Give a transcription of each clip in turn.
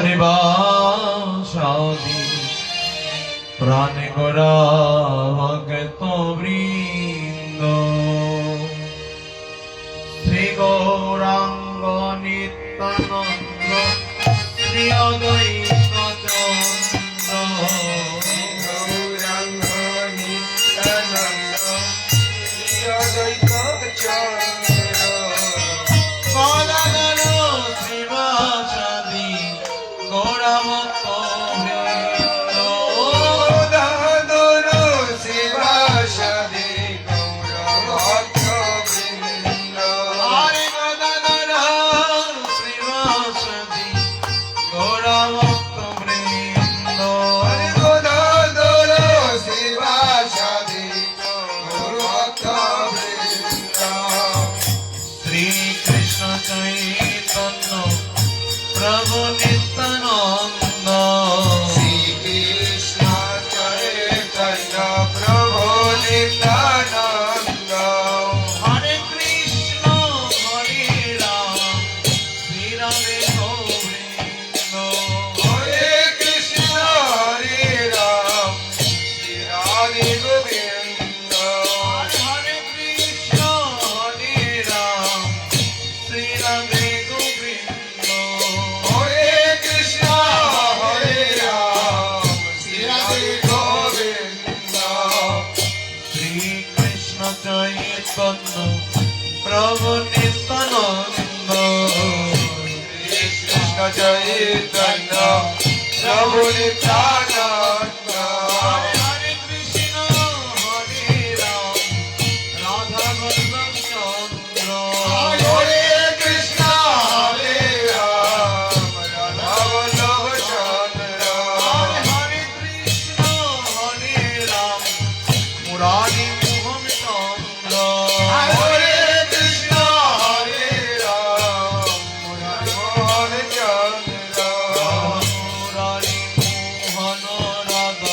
শ্রীবাসাদি প্রাণে গোরা ভক্ত বৃন্দ শ্রী গৌরাঙ্গ নিত্যানন্দ শ্রী অদ্বৈত চন্দ্র গৌরাঙ্গ নিত্যানন্দ শ্রী অদ্বৈত চন্দ্র গদাধর শ্রীবাসাদি গোরা ভক্ত বৃন্দ গদাধর শ্রীবাসাদি গৌর ভক্ত বৃন্দ হরে গদাধর শ্রীবাসাদি গোরা ভক্ত বৃন্দ হরে গদাধর শ্রীবাসাদি গৌর ভক্ত বৃন্দ শ্রীকৃষ্ণ চৈতন্য প্রভু নিত্যানন্দ শ্রীকৃষ্ণ চৈতন্য প্রভু নিত্যানন্দ হরে কৃষ্ণ হরে রাম শ্রী রামে গোবিন্দ হরে কৃষ্ণ হরে রাম শ্রী রাধে গোবিন্দ হরে কৃষ্ণ হরে রাম শ্রী রামে গোবিন্দ হরে কৃষ্ণ হরে রাম শ্রী রাধে গোবিন্দ শ্রীকৃষ্ণ চৈতন্য প্রভু নিত্যানন্দ কৃষ্ণ চৈতন্য প্রভু নিত্যানন্দ হরে কৃষ্ণ হরে রাম রাধা গোবিন্দ চন্দ্র হরে কৃষ্ণ হরে রাম রাধা বল্লভ চন্দ্র হরে কৃষ্ণ হরে রাম মুরারি মোহন চন্দ্র হরে কৃষ্ণ হরে রাম মোহন চন্দ্র মুরারি মোহন রাধা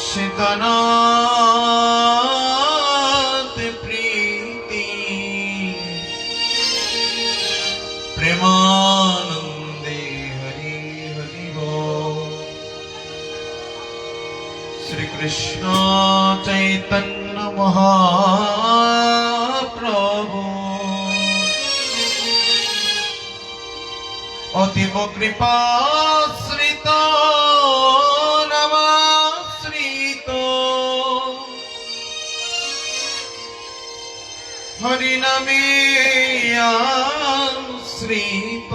শীতনাথ প্রীতি প্রেমানন্দে হরি হরি বল। শ্রীকৃষ্ণ চৈতন্য মহাপ্রভু অতীব কৃপাশ্রিত নমাশ্রিত হরিনামে আশ্রিত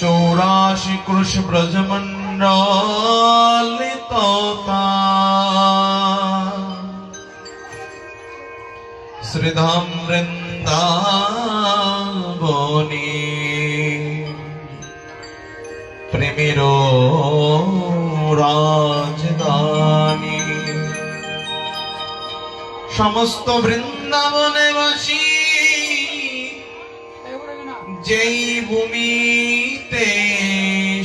চৌরাশি ক্রুশ ব্রজমণ্ডলিত শ্রীধাম বৃন্দাবনে প্রেমের রাজধানী সমস্ত বৃন্দাবনে বাসী যেই ভূমিতে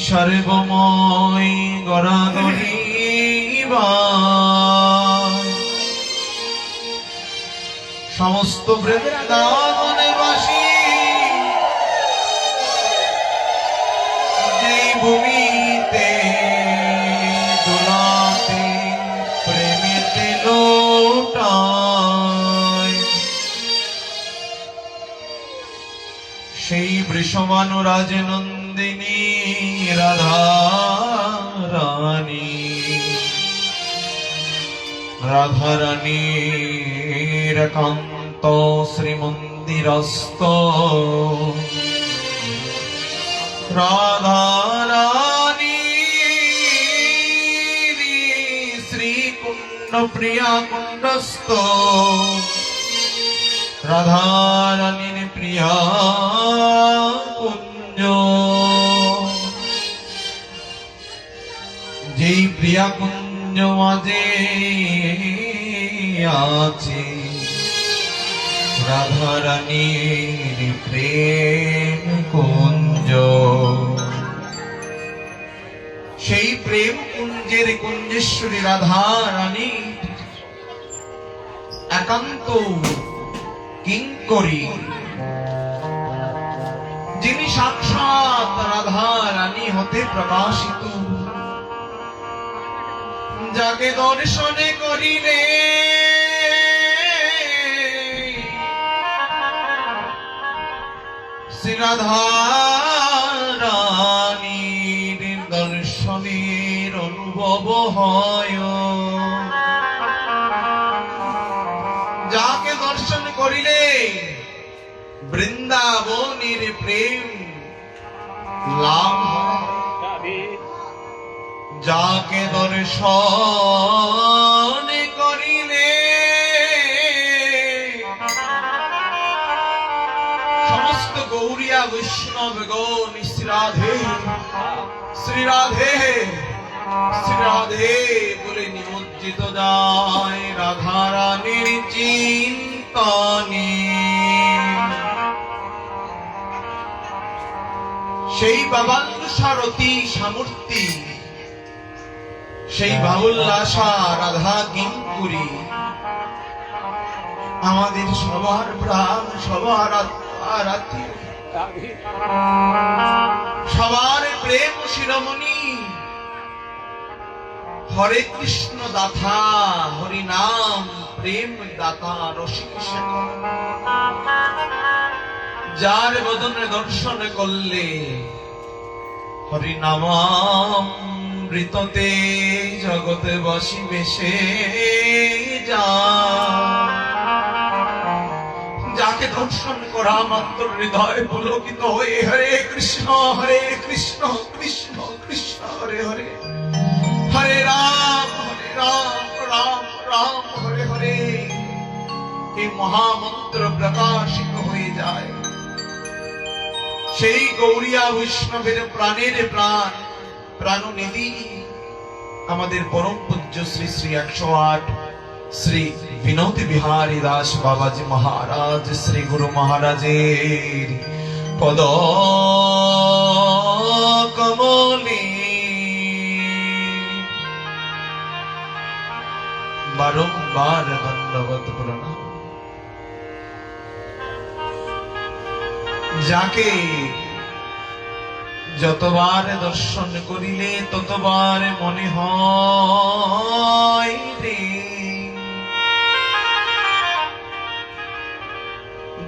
সর্বময় গড়াগড়ি সমস্ত বৃন্দাবনে বাসী যেই ভূমিতে দোলাতে প্রেমেতে লোটায় সেই বৃষভানু রাজনন্দিনী রাধা রানী রাধা রানীর কান্ত শ্রীমন্দিরস্থ রাধা রানী শ্রীকুণ্ড প্রিয়া কুণ্ডস্থ রাধা রানীর প্রিয়া কুঞ্জ যেই প্রিয়া কুঞ্জ মাঝে আছে রাধা রানীর প্রেম কুঞ্জ সেই প্রেম কুঞ্জের কুঞ্জেশ্বরী রাধা রানী একান্ত কিঙ্করী যিনি সাক্ষাৎ রাধা রানী হতে প্রকাশিত যাকে দর্শনে করিলে শ্রী রাধা রানীর দর্শনের অনুভব হয় যাকে দর্শন করিলে বৃন্দাবনের প্রেম লাভ হয় যাকে দর্শন করিলে সমস্ত গৌরিয়া বৈষ্ণব গণ শ্রী রাধে শ্রী রাধে শ্রী রাধে বলে নিমজ্জিত যায় রাধা রানীর চিন্তনে সেই বাবাঙ্গ সারথী সামূর্তি সেই বাউল্লাসা রাধা কিঙ্কুরী আমাদের সবার প্রাণ সবার আত্মা সবার প্রেম শিরোমণি হরে কৃষ্ণ দাতা হরি নাম প্রেম দাতা রসিক শেখর যার বদনে দর্শন করলে হরি নামামৃততে জগতে বসি বেশে যা যাকে দর্শন করা মাত্র হৃদয় পুলকিত হয়ে হরে কৃষ্ণ কৃষ্ণ কৃষ্ণ হরে হরে হরে রাম রাম রাম হরে হরে এই মহামন্ত্র প্রকাশিত হয়ে যায় সেই গৌরিয়া বৈষ্ণবের প্রাণের প্রাণ প্রাণনিধি আমাদের পরম পূজ্য শ্রী শ্রী 108 শ্রী বিনোদী বিহারী দাস বাবাজি মহারাজ শ্রী গুরু মহারাজের পদ কমল বারবার দণ্ডবত প্রণাম। যাকে যতবার দর্শন করিলে ততবার মনে হয় রে,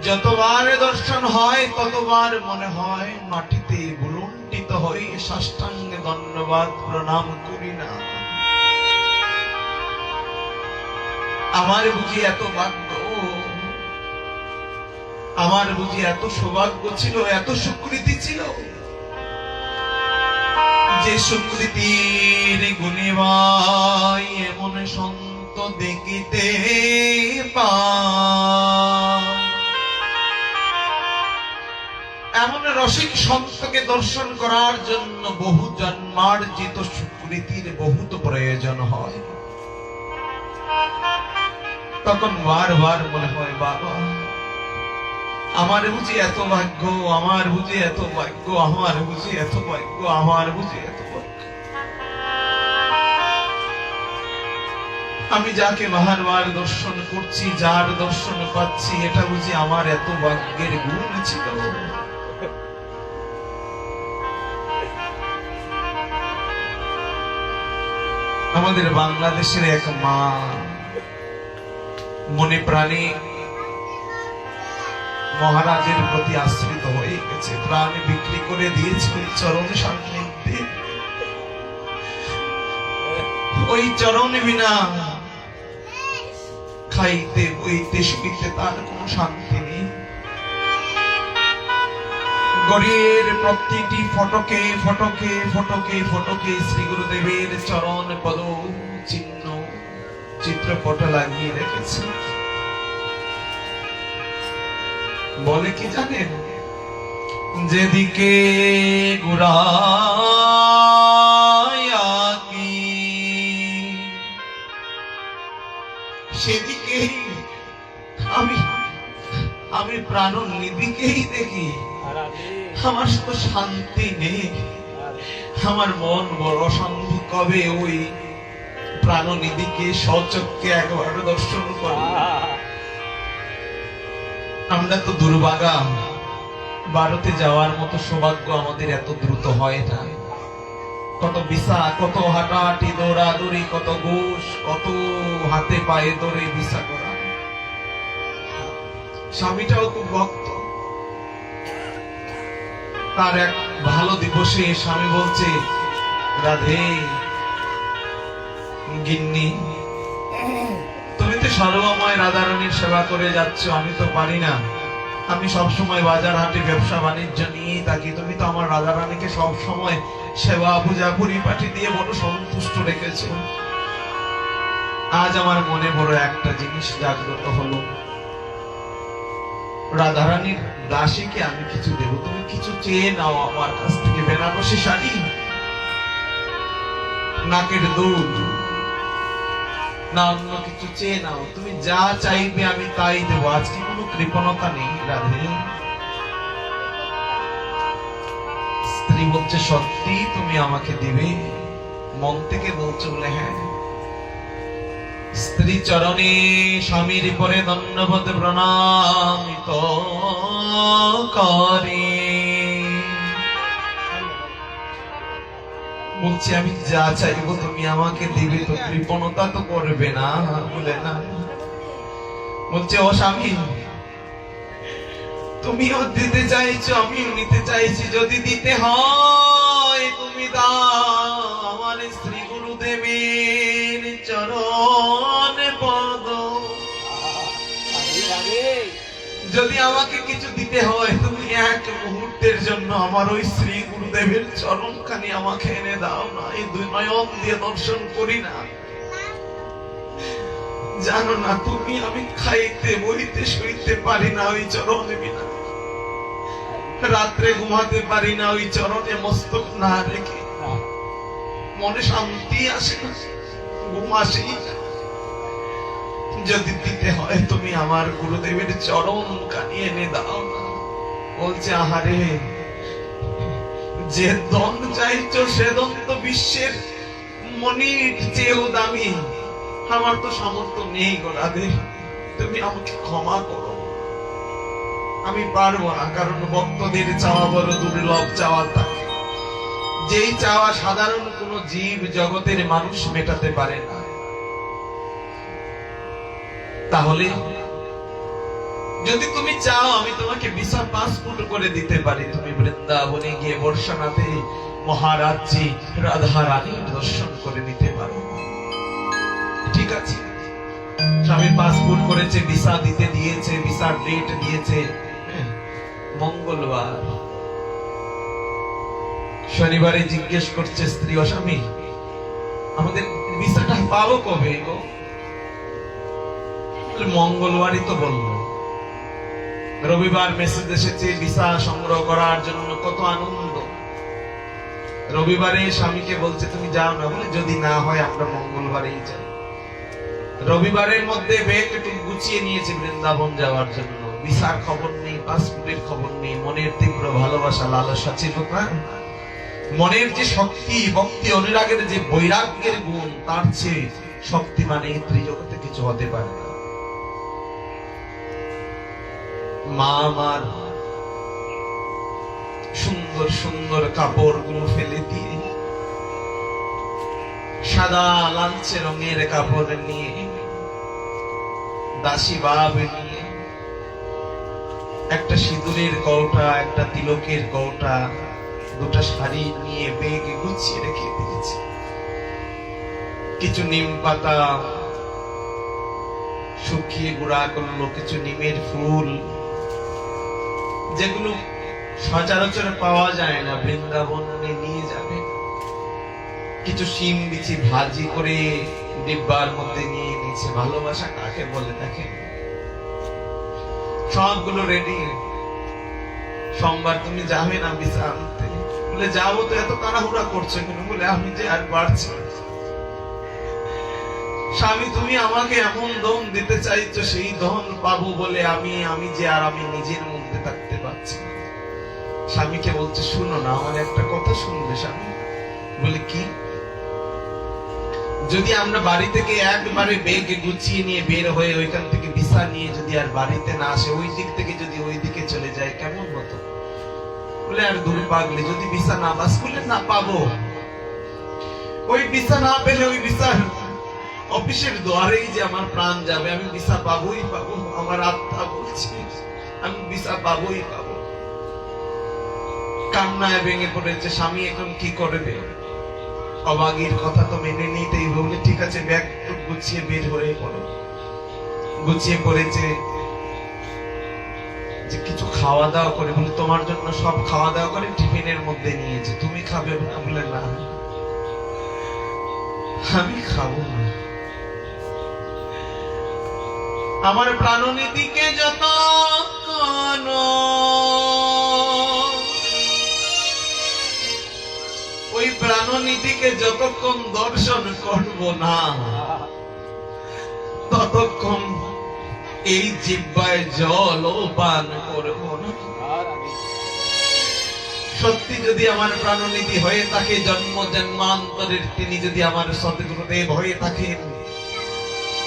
যতবার দর্শন হয় ততবার মনে হয় মাটিতে বুলুণ্ঠিত হয়ে সাষ্টাঙ্গে দণ্ডবাদ প্রণাম করি না। আমার বুঝি এত ভাগ্য, আমার বুঝি এত সৌভাগ্য ছিল, এত সুকৃতি ছিল, যে সুকৃতির গুণে ভাই এমন সন্ত দেখিতে পাই। এমন রসিক সন্তকে দর্শন করার জন্য বহু জন্মার্জিত সুকৃতির বহুত প্রয়োজন হয়। তখন বারবার মনে হয় বাবা আমার বুঝি এত ভাগ্য, আমার বুঝি এত ভাগ্য, আমার বুঝি এত ভাগ্য, আমার বুঝি এত ভাগ্য। আমি যাকে বারবার দর্শন করছি, যার দর্শন পাচ্ছি, এটা বুঝি আমার এত ভাগ্যের গুণ ছিল। আমাদের বাংলাদেশের এক মা মনে প্রাণে মহারাজের প্রতি আশ্রিত হয়ে গেছে, প্রাণ বিক্রি করে দিয়েছে ওই চরণ সান্নিধ্যে। ওই চরণ বিনা খাইতে বইতে শুইতে তার কোনো শান্তি নেই। গড়িয়ের প্রতিটি ফটকে ফটকে ফটকে ফটকে শ্রী গুরুদেবের চরণ পদ চিহ্ন চিত্রপট লাগিয়ে রেখেছে। বলে কি জানেন, যেদিকে গুড়ায়াকি সেদিকেই আমি প্রাণ নিদিকেই দেখি। আমার তো শান্তি নেই, আমার মন বড় অশান্তি। কবে ওই প্রাণ নিধিকে স্বচক্ষে একবার দর্শন করব? আমরা তো দুর্ভাগা, ভারতে যাওয়ার মতো সৌভাগ্য আমাদের এত দ্রুত হয় না। কত ভিসা, কত হাঁটাহাঁটি, দৌড়াদৌড়ি, কত ঘুষ, কত হাতে পায়ে ধরে ভিসা করা। স্বামীটাও খুব ভক্ত। তার এক ভালো দিবসে স্বামী বলছে, রাধে গিন্নি তুমি তো সর্বময় রাধারানীর সেবা করে যাচ্ছ, আমি তো পারি না। আমি সবসময় বাজার হাটে ব্যবসা বাণিজ্য নিয়ে থাকি, তুমি তো আমার রাধারানীকে সবসময় সেবা পূজা পরিপাটি দিয়ে বড় সন্তুষ্ট রেখেছো। আজ আমার মনে বড় একটা জিনিস জাগ্রত হলো, রাধারানীর দাসীকে আমি কিছু দেব, তুমি কিছু চেয়ে নাও আমার কাছ থেকে। বেনারসি শাড়ি, নাকের দুধ, না অন্য কিছু চেয়ে নাও, তুমি যা চাইবে আমি তাই দেবো। আজকে কোনো কৃপণতা নেই রাধে। স্ত্রী বলছে, সত্যি তুমি আমাকে দিবে? মন থেকে বলছে বলে হ্যাঁ। স্ত্রী চরণে স্বামীর পরে দণ্ডবত প্রণামিত করে বলছে, আমি যা চাইবো তুমি আমাকে দিবে তো, কৃপণতা তো করবে না? বলে না। বলছে, ও স্বামী তুমিও দিতে চাইছো, আমিও নিতে চাইছি, যদি দিতে হয় তুমি দাও। আমার শ্রী গুরুদেবের চরণ পদ, যদি আমাকে কিছু দিতে হয় তুমি এক মুহূর্তের জন্য আমার ওই শ্রী গুরুদেবের চরণখানি আমাকে এনে দাও না। এই দুই নয়ন দিয়ে দর্শন করি না, জানো না তুমি আমি খাইতে বইতে শুইতে পারি না ওই চরণে বিনা, রাত্রে ঘুমাতে পারি না ওই চরণে মস্তক না রেখে। মনে শান্তি আসে না, ঘুম আসেই না। যদি দিতে হয় তুমি আমার গুরুদেবের চরণ কানি এনে দাও না। বলছে, আহারে যে দন চাইছো সে দন তো বিশ্বের মনির চেয়েও দামি। আমার তো সামর্থ্য নেই গো রাধে, তুমি আমাকে ক্ষমা করো। আমি পারবো না, কারণ ভক্তদের চাওয়া বড় দুর্লভ চাওয়া থাকে, যেই চাওয়া সাধারণ কোন জীব জগতের মানুষ মেটাতে পারে না। তাহলে যদি তুমি চাও আমি তোমাকে ভিসা পাসপোর্ট করে দিতে পারি, তুমি বৃন্দাবনে গিয়ে বর্ষানাথে মহারাজ্যে রাধা রানীর দর্শন করে নিতে পারো। ঠিক আছে, স্বামী পাসপোর্ট করেছে, ভিসা দিতে দিয়েছে, ভিসার ডেট দিয়েছে মঙ্গলবার। শনিবারে জিজ্ঞেস করছে স্ত্রী ও স্বামী, আমাদের ভিসাটা পাবো কবে গো? মঙ্গলবারই তো বললো। রবিবার মেসেজ এসেছে ভিসা সংগ্রহ করার জন্য, কত আনন্দ। রবিবারে স্বামীকে বলছে তুমি যাও না, বলে যদি না হয় আমরা মঙ্গলবারেই যাই। রবিবারের মধ্যে ব্যাগ একটু গুছিয়ে নিয়েছে বৃন্দাবন যাওয়ার জন্য। ভিসার খবর নেই, পাসপোর্টের খবর নেই, মনের তীব্র ভালোবাসা, লালসা ছিল না। মনের যে শক্তি, ভক্তি, অনুরাগের যে বৈরাগ্যের গুণ, তার চেয়ে শক্তিমান এই ত্রিজগতে কিছু হতে পারে না। মা আমার সুন্দর সুন্দর কাপড় গুলো ফেলে দিয়ে সাদা লালচে রঙের কাপড় নিয়ে, দাসী বাব নিয়ে, একটা সিঁদুরের কৌটা, একটা তিলকের কৌটা, দুটা শাড়ি নিয়ে ব্যাগে গুছিয়ে রেখে দিয়েছে। কিছু নিম পাতা শুকিয়ে গুঁড়া করলো, কিছু নিমের ফুল, যেগুলো সচরাচর পাওয়া যায় না, বৃন্দাবনে নিয়ে যাবে। কিছু শিম বিচি ভাজি করে ডিব্বার মধ্যে নিয়ে নিয়েছে। ভালোবাসা কাকে বলে দেখেন, সবগুলো রেডি। সোমবার তুমি যাবে না ভিসা আনতে? বলে যাবো তো, এত তাড়াহুড়া করছো কেন? বলে আমি যে আর পারছি না। স্বামী তুমি আমাকে এমন দম দিতে চাইছো, সেই দম পাবো বলে আমি যে আর আমি নিজের মধ্যে থাকতে পারছি না। স্বামীকে বলছে শুনো না, আমার একটা কথা শুনবে স্বামী? বলে কি? যদি আমরা বাড়ি থেকে একবারে ব্যাগ গুছিয়ে নিয়ে বের হয়ে ওইখান থেকে ভিসা নিয়ে যদি আর বাড়িতে না আসে, ওই দিক থেকে যদি ওই দিকে চলে যায় কেমন হতো? বলে আর দূর পাগলে, যদি ভিসা না পাস করলে না পাবো, ওই ভিসা না পেলে ওই ভিসার অফিসের দুয়ারেই যে আমার প্রাণ যাবে। আমি ভিসা পাবোই পাবো, আমার আত্মা বলছে আমি ভিসা পাবোই পাবো। কান্নায় ভেঙে পড়েছে। স্বামী এখন কি করবে? অবাগীর কথা তো মেনে নিতেই বলে ঠিক আছে, ব্যাগ গুছিয়ে বের হয়ে পড়ো। গুছিয়ে পড়েছে যে কিছু খাওয়া দাওয়া করে, বলে তোমার জন্য সব খাওয়া দাওয়া করে টিফিনের মধ্যে নিয়েছে, তুমি খাবে না? বলে না, আমি খাবো না। আমার প্রাণনীতিকে যত ওই প্রাণনীতিকে যতক্ষণ দর্শন করব না, ততক্ষণ এই জিহ্বায় জল পান করব না। সত্যি যদি আমার প্রাণনীতি হয়ে থাকে, জন্ম জন্মান্তরের তিনি যদি আমার সদ্গুরুদেব হয়ে থাকেন,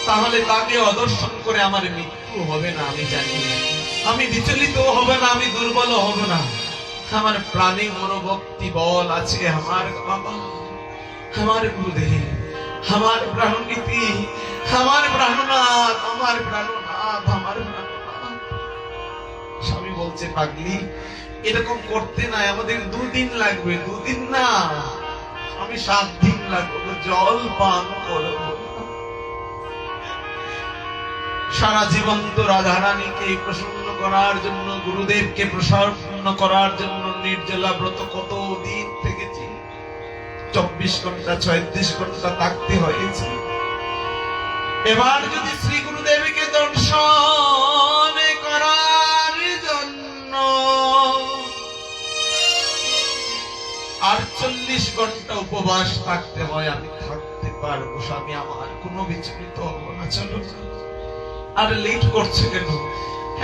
তাহলে তাকে অদর্শন করে আমার মৃত্যু হবে না। আমি জানি, আমি বিচলিত হব না, আমি দুর্বল হব না। আমার প্রাণে মনোভক্তি বল আছে। আমার বাবা, আমার গুরুদেব, আমার প্রাণনীতি, আমার প্রাণনাথ, আমার প্রাণনাথ, আমার প্রাণনাথ। স্বামী বলছে পাগলি, এরকম করতে নাই, আমাদের 2 দিন লাগবে। 2 দিন না, আমি 7 দিন লাগবে জল পান করব। সারা জীবন তো রাধারানীকে প্রসন্ন করার জন্য, গুরুদেবকে প্রসন্ন করার জন্য নির্জলা ব্রত কত দিন থেকেছি। 24 ঘন্টা 36 ঘন্টা থাকতে হয়েছে। এবার যদি শ্রী গুরুদেবকে দর্শন করার জন্য 48 ঘন্টা উপবাস থাকতে হয়, আমি থাকতে পারবো স্বামী, আমার কোনো বিচলিত হবো না। চলো, আর লেট করছে কেন?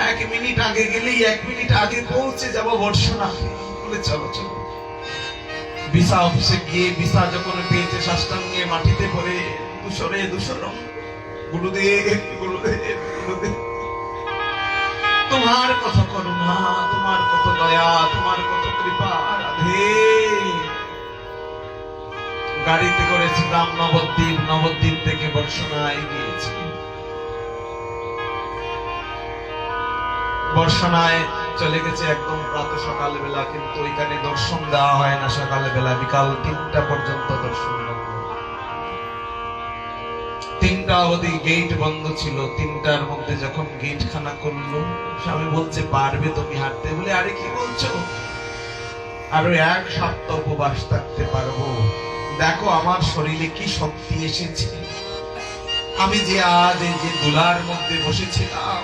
1 মিনিট আগে গেলেই 1 মিনিট আগে পৌঁছে যাবো বর্ষনাথে। বলে চলো চলো। ভিসা অফিসে গিয়ে ভিসা যখন পেয়েছে, সাষ্টাঙ্গে মাটিতে পড়ে দুসরে গুরুদেব গুরুদেব গুরুদেব, তোমার কত করুণা, তোমার কত দয়া, তোমার কত কৃপা। রাধে। গাড়িতে করেছিলাম নবদ্বীপ, নবদ্বীপ থেকে বর্ষনায় গিয়েছি। বর্ষনায় চলে গেছে একদম প্রাত সকালবেলা, কিন্তু ওইখানে দর্শন দেওয়া হয় না সকালবেলা, বিকাল 3টা পর্যন্ত দর্শন বন্ধ। 3টা অবধি গেট বন্ধ ছিল। 3টার মধ্যে যখন গেট খানা করলো, স্বামী বলছে পারবে তুমি হাঁটতে? বলে আরে কি বলছো, আরো 1 সপ্তাহ উপবাস থাকতে পারবো। দেখো আমার শরীরে কি শক্তি এসেছে। আমি যে আজ এই যে দোলার মধ্যে বসেছিলাম,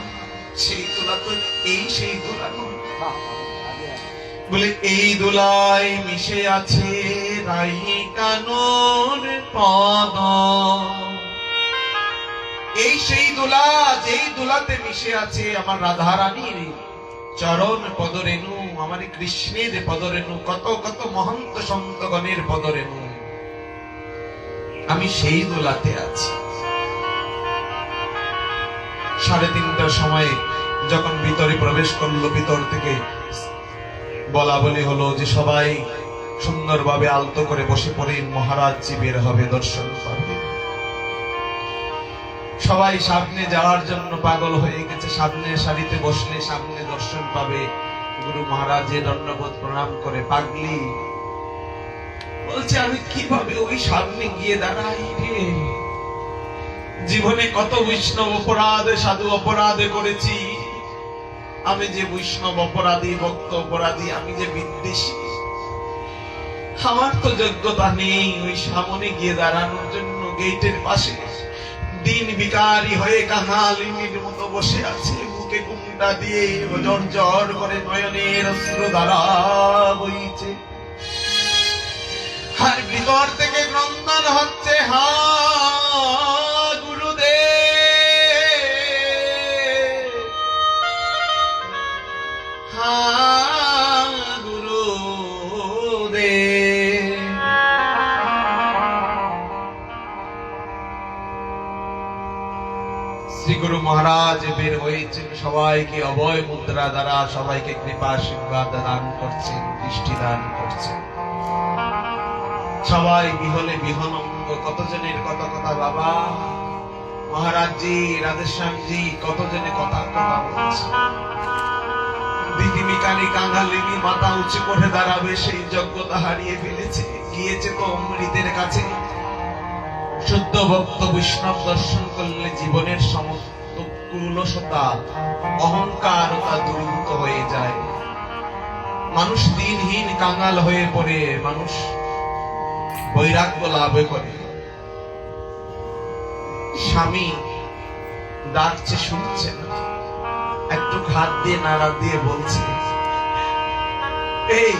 সেই দোলা তো এই সেই দোলা নয়। বলে এই দোলায় মিশে আছে রাইকানোর পদ। এই সেই দোলা, যেই দোলাতে মিশে আছে আমার রাধা রানীর চরণ পদরেণু, আমার কৃষ্ণের পদরেণু, কত কত মহন্ত সন্তগণের পদরেণু। আমি সেই দোলাতে আছি। 3:30টার সময় যখন ভিতরে প্রবেশ করলো, ভিতর থেকে বলা বলি হলো যে সবাই সুন্দরভাবে আলতো করে বসে পড়েন, মহারাজ জি বের হবে, দর্শন পাবে। সবাই সামনে যাওয়ার জন্য পাগল হয়ে গেছে। সামনে সারিতে বসলে সামনে দর্শন পাবে। গুরু মহারাজের দণ্ডবোধ প্রণাম করে পাগলি বলছে আমি কিভাবে ওই সামনে গিয়ে দাঁড়াই রে? জীবনে কত বৈষ্ণব অপরাধ, সাধু অপরাধ করেছি। আমি যে বৈষ্ণব অপরাধী, ভক্ত অপরাধী, আমি যে বিদ্বেষী, আমার তো যোগ্যতা নেই ওই সামনে গিয়ে দাঁড়ানোর জন্য। গেটের পাশে দিন বিকারী হয়ে কাঙালিনীর মতো বসে আছে, বুকে কুমটা দিয়ে জর্জর করে নয়নের অশ্রু ধারা বইছে। আর ভিতর থেকে ক্রন্দন হচ্ছে, হা গুরুদেব, হা গুরুদেব। শ্রী গুরু মহারাজ বের হয়েছেন, সবাইকে অভয় মুদ্রা দ্বারা সবাইকে কৃপা আশীর্বাদ দান করছেন, দৃষ্টি দান করছেন। সবাই বিহলে বিহনঙ্গ, কতজনের কত কথা। বাবা মহারাজ জি, রাধেশ্যাম জি, কতজনে কথা কথা বলছে। দিদিমিকানি কাঙালিনী মাথা উঁচু করে দাঁড়াবে, সেই যোগ্যতা হারিয়ে ফেলেছে। গিয়েছে তো অমৃতের কাছে। শুদ্ধ ভক্ত বৈষ্ণব দর্শন করলে জীবনের সমস্ত কুলসতা, অহংকারতা দূরীভূত হয়ে যায়। মানুষ দিনহীন কাঙাল হয়ে পড়ে, মানুষ বৈরাগ্য লাভ করে। স্বামী ডাকছে, শুনছে না, একটু হাত দিয়ে নাড়া দিয়ে বলছে, এই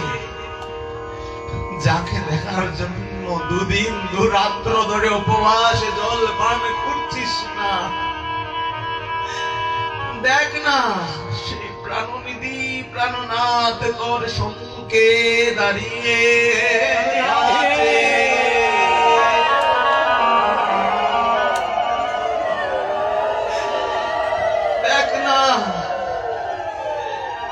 যাকে দেখার জন্য 2 দিন 2 রাত্র ধরে উপবাসে জল পান করছিস না, দেখ না সেই প্রাণনিধি প্রাণনাথ তোর সম্মুখে দাঁড়িয়ে আছে। দেখ না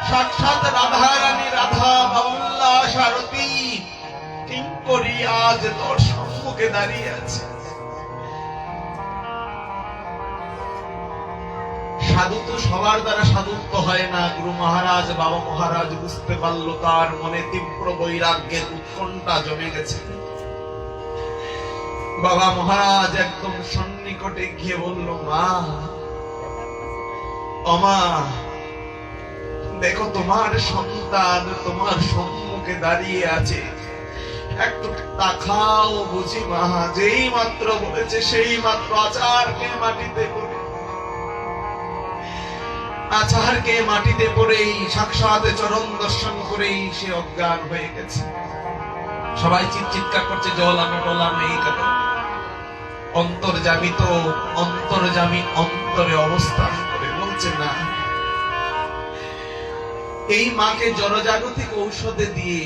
সাক্ষাৎ রাধা রানী, রাধা বাউল্লা সারথী কিঙ্করী আজ তোর সম্মুখে দাঁড়িয়ে আছে। সাধু তো সবার দ্বারা সাধুত্ব হয় না। গুরু মহারাজ, বাবা মহারাজ বুঝতে পারলো তার মনে তীব্র বৈরাগ্যের উৎকণ্ঠা জমে গেছে। বাবা মহারাজ একদম সন্নিকটে গিয়ে বলল, মা, অমা, দেখো তোমার সন্তান তোমার সম্মুখে দাঁড়িয়ে আছে, একটু তাকাও বুঝি মা। যেই মাত্র বলেছে সেই মাত্র আচারকে মাটিতে পড়ে, আচারকে মাটিতে পড়েই সাক্ষাৎ চরণ দর্শন করেই সে অজ্ঞান হয়ে গেছে। সবাই চিৎকার করছে, জল আনো, টল আনো, এই কথা। অন্তর্যামী তো অন্তর্যামী অন্তরে অবস্থান করে বলছে, না, এই মাকে জড়জাগতিক ঔষধে দিয়ে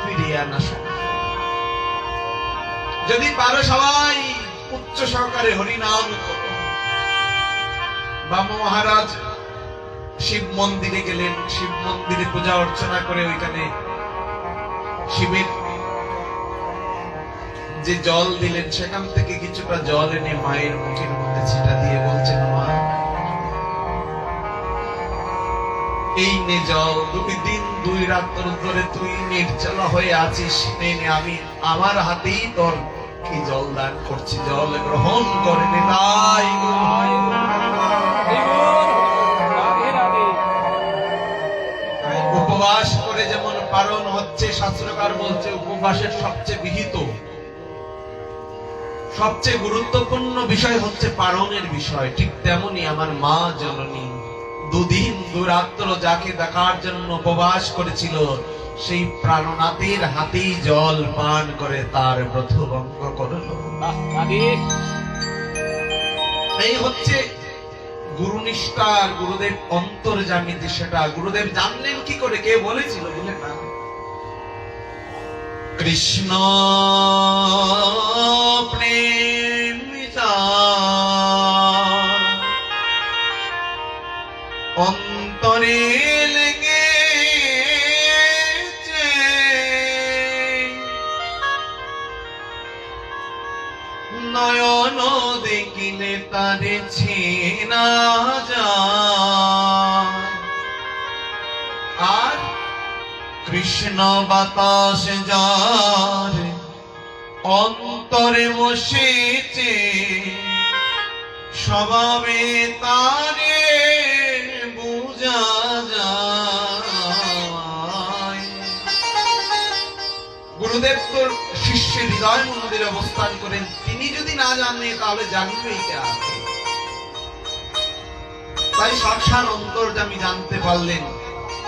ফিরিয়ে আনা সম্ভব। যদি পারো সবাই উচ্চ সহকারে হরিনাম করো। বামা মহারাজ শিব মন্দিরে গেলেন, শিব মন্দিরে পূজা অর্চনা করে ওইখানে শিবের যে জল দিলেন সেখান থেকে কিছুটা জল এনে মায়ের মুখের মধ্যে ছিটা দিয়ে বলছেন, মা এই নে জল, 2 দিন 2 রাত ধরে তুই নির্জলা হয়ে আছিস, নে আমি আমার হাতেই তোর কি জল দান করছি, জল গ্রহণ করে নে। তাই উপবাস করে যেমন পালন হচ্ছে, শাস্ত্রকার বলছে উপবাসের সবচেয়ে বিহিত সবচেয়ে গুরুত্বপূর্ণ বিষয় হচ্ছে পালনের বিষয়, ঠিক তেমনি আমার মা জননী 2 দিন 2 রাত্র যাকে দেখার জন্য উপবাস করেছিল, সেই প্রাণনাথের হাতেই জল পান করে তার ব্রত ভঙ্গ করলো। এই হচ্ছে গুরুনিষ্ঠার, গুরুদেব অন্তর্যামিতে, সেটা গুরুদেব জানলেন কি করে, কে বলেছিল বলে না, কৃষ্ণ প্রেম অন্তরে লেগেছে, নয়ন দেখিলে তারে ছেনা যায়, আর কৃষ্ণ বাতাস যার অন্তরে বসেছে, স্বভাবে তারে বুঝা যায়। গুরুদেব তো শিষ্যের হৃদয় মন্দিরে অবস্থান করেন, তিনি যদি না জানেন তাহলে জানবেই কে আছে। তাই সাক্ষাৎ অন্তর্যামী জানতে পারলেন,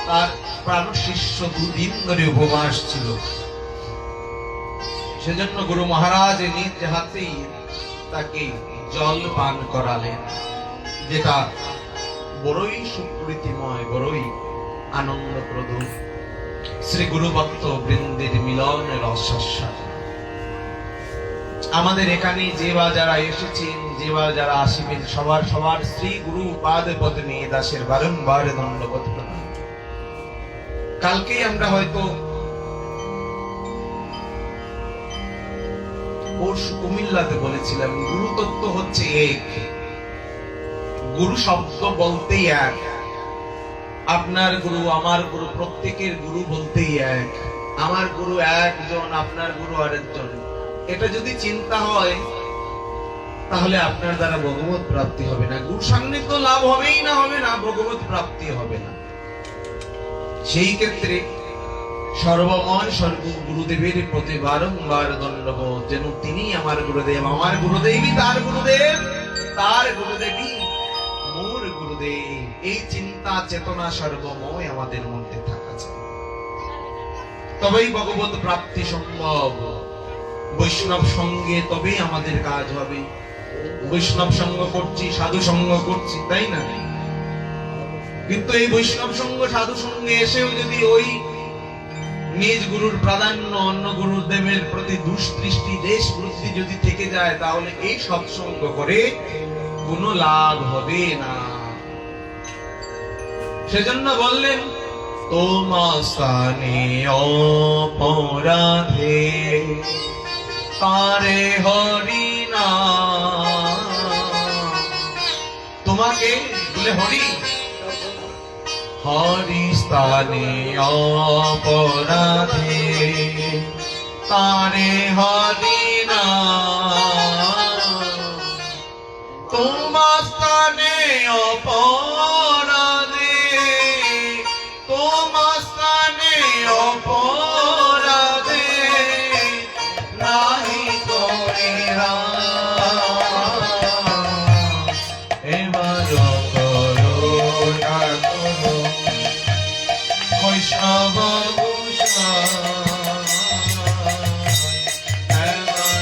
তার প্রাণ শিষ্য 2 দিন ধরে উপবাস ছিল। সেজন্য গুরু মহারাজ নিজ হাতেই তাকে জল পান করালেন, যেটা বড়ই সুপ্রীতিময়, বড়ই আনন্দপ্রদ। শ্রী গুরু ভক্ত বৃন্দের মিলনের রসাস্বাদ। আমাদের এখানে যে বা যারা এসেছেন, যে বা যারা আসিবেন, সবার শ্রী গুরু পাদে পদ্মে দাসের বারংবার দণ্ডবোধ প্রদান। কালকেই আমরা হয়তো পরশু কুমিল্লাতে বলেছিলাম, গুরু তত্ত্ব হচ্ছে এক, গুরু শব্দ বলতেই এক, আপনার গুরু আমার গুরু, প্রত্যেকের গুরু বলতেই এক, আমার গুরু একজন, আপনার গুরু আরেকজন। এটা যদি চিন্তা হয় তাহলে আপনার দ্বারা ভগবত প্রাপ্তি হবে না, গুরু সান্নিধ্য লাভ হবেই না, হবে না, ভগবত প্রাপ্তি হবে না। সেই ক্ষেত্রে সর্বময় সর্ব গুরুদেবের প্রতি বারংবার দণ্ডবোধ, যেন তিনি আমার গুরুদেব, আমার গুরুদেবই তার গুরুদেব, তার গুরুদেবই মোর গুরুদেব। এই চিন্তা চেতনা সর্বময় আমাদের মধ্যে থাকা চাই, তবেই ভগবত প্রাপ্তি সম্ভব। বৈষ্ণব সঙ্গে তবেই আমাদের কাজ হবে। বৈষ্ণব সঙ্গ করছি, সাধু সঙ্গ করছি, তাই না? কিন্তু এই বৈষ্ণব সঙ্গ সাধু সঙ্গে এসেও যদি ওই নিজ গুরুর প্রাধান্য অন্য গুরুদেবের প্রতি দুষ্দৃষ্টি, দেশ বৃত্তি যদি থেকে যায়, তাহলে এই সৎসঙ্গ করে কোনো লাভ হবে না। সেজন্য বললেন, তোমার স্থানে অপরাধে তারে হরি না, তোমাকে বলে হরি, হরি স্থানে অপরাধে তারে হরি না, তোমার স্থানে অপরাধে, তোমার স্থানে অপরাধে নাহি করে এবার করুণা করো বৈষ্ণব গোসাই, এবার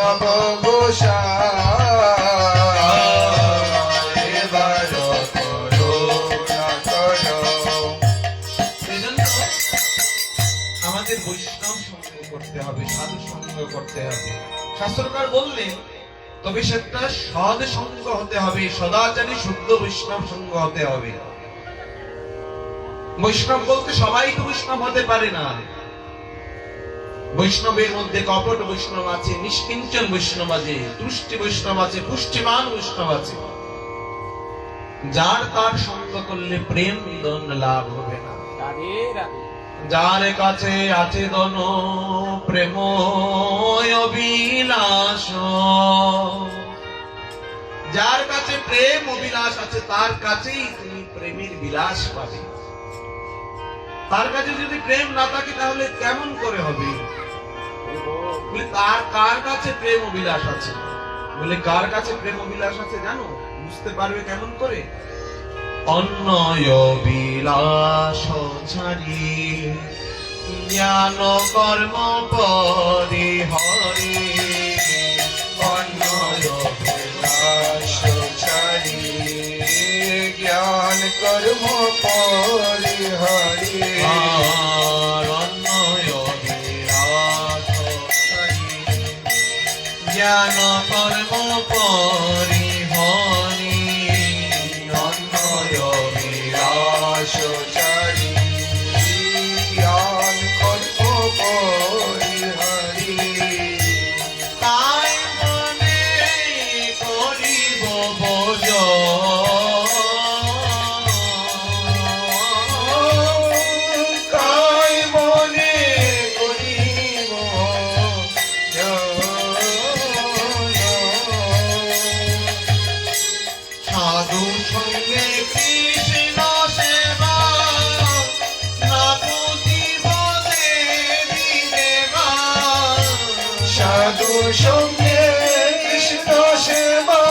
ভব গোসাই এবার করুণা করো। সেজন্য আমাদের বৈষ্ণব সঙ্গ করতে হবে, সাধু সঙ্গ করতে হবে। শাস্ত্রকার বললেন তবে সেটা সৎ সঙ্গ হতে হবে, সদাচারী শুদ্ধ বৈষ্ণব সঙ্গ হতে হবে। বৈষ্ণব বলতে সবাই তো বৈষ্ণব হতে পারে না। বৈষ্ণবের মধ্যে কপট বৈষ্ণব আছে, নিষ্কিঞ্চন বৈষ্ণব আছে, তুষ্টি বৈষ্ণব আছে, পুষ্টিমান বৈষ্ণব আছে। যার তার সঙ্গ করলে প্রেম মিলন লাভ হবে না। যার কাছে আছে দন প্রেম অবিলাস, যার কাছে প্রেম অবিলাস আছে তার কাছেই তুমি প্রেমের বিলাস পাবে। তার কাছে যদি প্রেম না থাকে তাহলে কেমন করে হবে? বলে তার কার কাছে প্রেম অবিলাস আছে? বলে কার কাছে প্রেম অবিলাস আছে জানো? বুঝতে পারবে কেমন করে? অন্যয় বিলাস ছাড়ি জ্ঞান কর্ম পরিহরি, অন্যয় বিলাস ছাড়ি জ্ঞান কর্ম পরিহরি। অন্যয় বিলাস ছাড়ি জ্ঞান কর্ম পরিহরি, অন্যয় বিলাস ছাড়ি জ্ঞান কর্ম পরিহরি। তাই মনে করিব কাই মনে করিব সাধু সঙ্গে কৃষ্ণ সেবা না বুঝিব দেবী দেবা, সাধু সঙ্গে কৃষ্ণ সেবা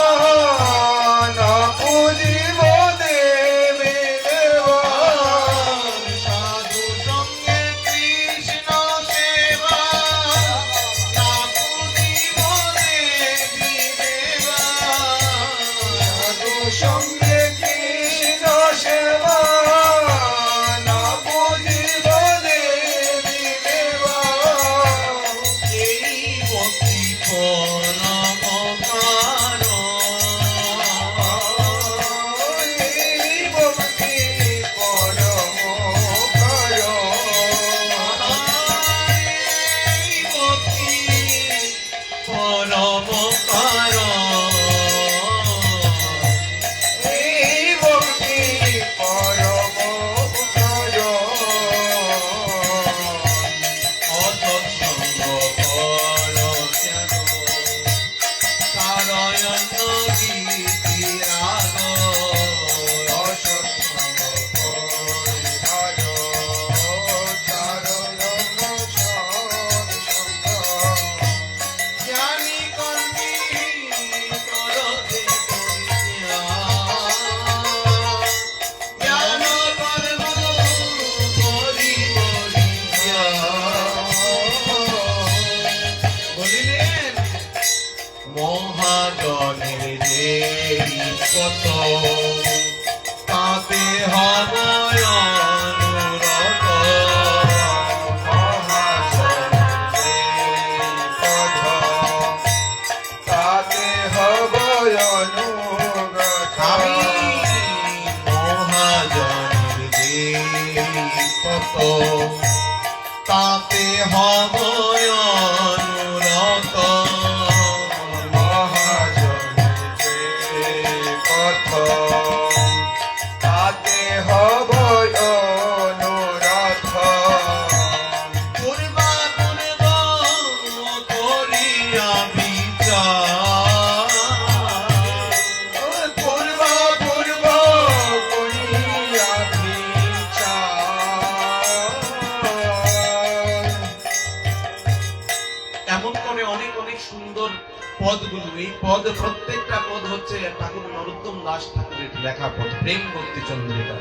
না পুজিব দেবে দেবা। সাধু সঙ্গে কৃষ্ণ সেবা না বুঝিব দেবী দেবা, সাধু সঙ্গে কৃষ্ণ সেবা না পুজিব দেবী দেবা। এই ভক্তি পরম এই ভক্তি পরম এই ভক্তি পরম মহাজনের দেরি কত তাতে হব অনুরত, তাতে হব অনুগত। আমি মহাজনের দেরি কত তাতে হব অনুরত, তাতে হব অনুরথ। পূর্বা পূর্ব করিয়া বিচার, পূর্ব পূর্ব করিয়া বিচার। এমন করে অনেক অনেক সুন্দর পদগুলো, এই পদ প্রত্যেকটা পদ হচ্ছে ঠাকুর নরোত্তম দাস ঠাকুরের লেখা পদ, প্রেম ভক্তি চন্দ্রিকা।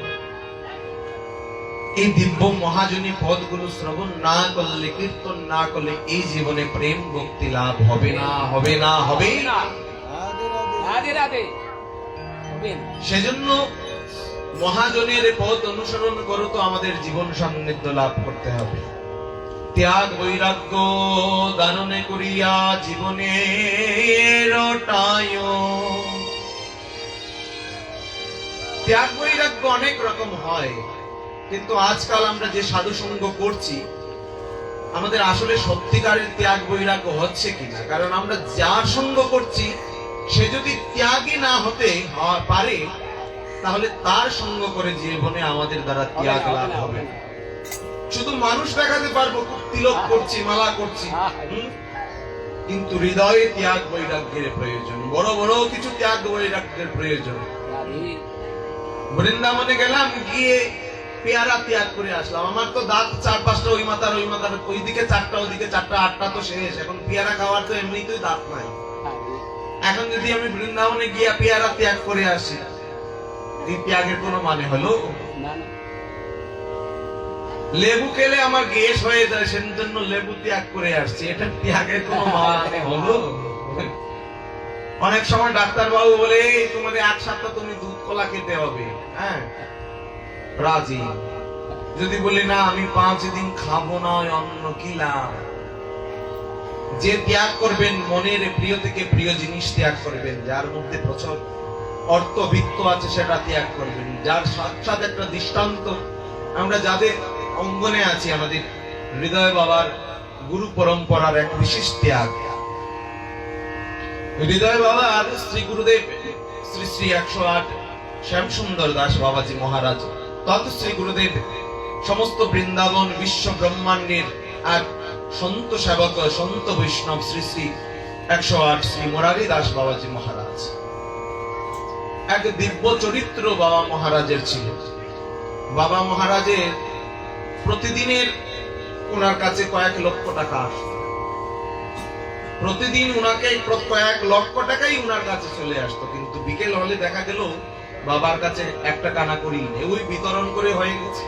এই দিব্য মহাজনী পদগুলো শ্রবণ না করলে, কীর্তন না করলে এই জীবনে প্রেম ভক্তি লাভ হবে না, হবে না, হবে না। রাধে রাধে হবেন। সেজন্য মহাজনের পথ অনুসরণ করো তো আমাদের জীবন সান্নিধ্য লাভ করতে হবে। ত্যাগ বৈরাগ্য দাননে করিয়া জীবনের টায়। ত্যাগ বৈরাগ্য অনেক রকম হয়, কিন্তু আজকাল আমরা যে সাধু সঙ্গ করছি আমাদের আসলে সত্যিকারের ত্যাগ বৈরাগ্য হচ্ছে কিনা। কারণ আমরা যার সঙ্গ করছি সে যদি ত্যাগী না হতে পারে তাহলে তার সঙ্গ করে জীবনে আমাদের দ্বারা ত্যাগ লাভ হবে না। শুধু মানুষ দেখাতে পারবো খুব তিলক করছি, মালা করছি, কিন্তু হৃদয়ে ত্যাগ বৈরাগ্যের প্রয়োজন। বড় বড় কিছু ত্যাগ বৈরাগ্যের প্রয়োজন। রাধে বৃন্দাবনে গেলাম, গিয়ে পেয়ারা ত্যাগ করে আসলাম। আমার তো দাঁত 4-5টা ওই মাথার ওইদিকে 4টা ওইদিকে 4টা, 8টা তো শেষ। এখন পেয়ারা খাওয়ার তো এমনিতেই দাঁত নাই। রাধে এখন যদি আমি বৃন্দাবনে গিয়ে পেয়ারা ত্যাগ করে আসি, এই ত্যাগের কোনো মানে হলো? না না লেবু খেলে আমার গ্যাস হয়ে যায়, সেজন্য লেবু ত্যাগ করে আসছি, এটা ত্যাগের কোনো মানে হলো? অনেক সময় ডাক্তার বাবু বলে তোমাদের 1 সপ্তাহ তুমি দুধ কলা খেতে হবে, হ্যাঁ রাজি। যদি বলি না আমি 5 দিন খাবো না, অন্য কি লাভ? যে ত্যাগ করবেন, মনের প্রিয় থেকে প্রিয় জিনিস ত্যাগ করবেন, যার মধ্যে প্রচুর অর্থবিত্ত আছে সেটা ত্যাগ করবেন, যার সাক্ষাৎ একটা দৃষ্টান্ত আমরা যাদের অঙ্গনে আছি, আমাদের হৃদয় বাবার গুরু পরম্পরার এক বিশেষ ত্যাগ। হৃদয় বাবা আর শ্রী গুরুদেব শ্রী শ্রী 108 শ্যামসুন্দর দাস বাবাজি মহারাজ, তত শ্রী গুরুদেব সমস্ত বৃন্দাবন বিশ্ব ব্রহ্মাণ্ডের এক সন্ত সেবক, সন্ত বৈষ্ণব শ্রী শ্রী 108 শ্রী মুরারি দাস বাবাজি মহারাজ, এক দিব্য চরিত্র বাবা মহারাজের ছিল। বাবা মহারাজের প্রতিদিনের ওনার কাছে কয়েক লক্ষ টাকা আসতো। প্রতিদিন উনাকে কয়েক লক্ষ টাকাই উনার কাছে চলে আসতো, কিন্তু বিকেল হলে দেখা গেল বাবার কাছে 1 টাকা না করি ওই বিতরণ করে হয়ে গেছে।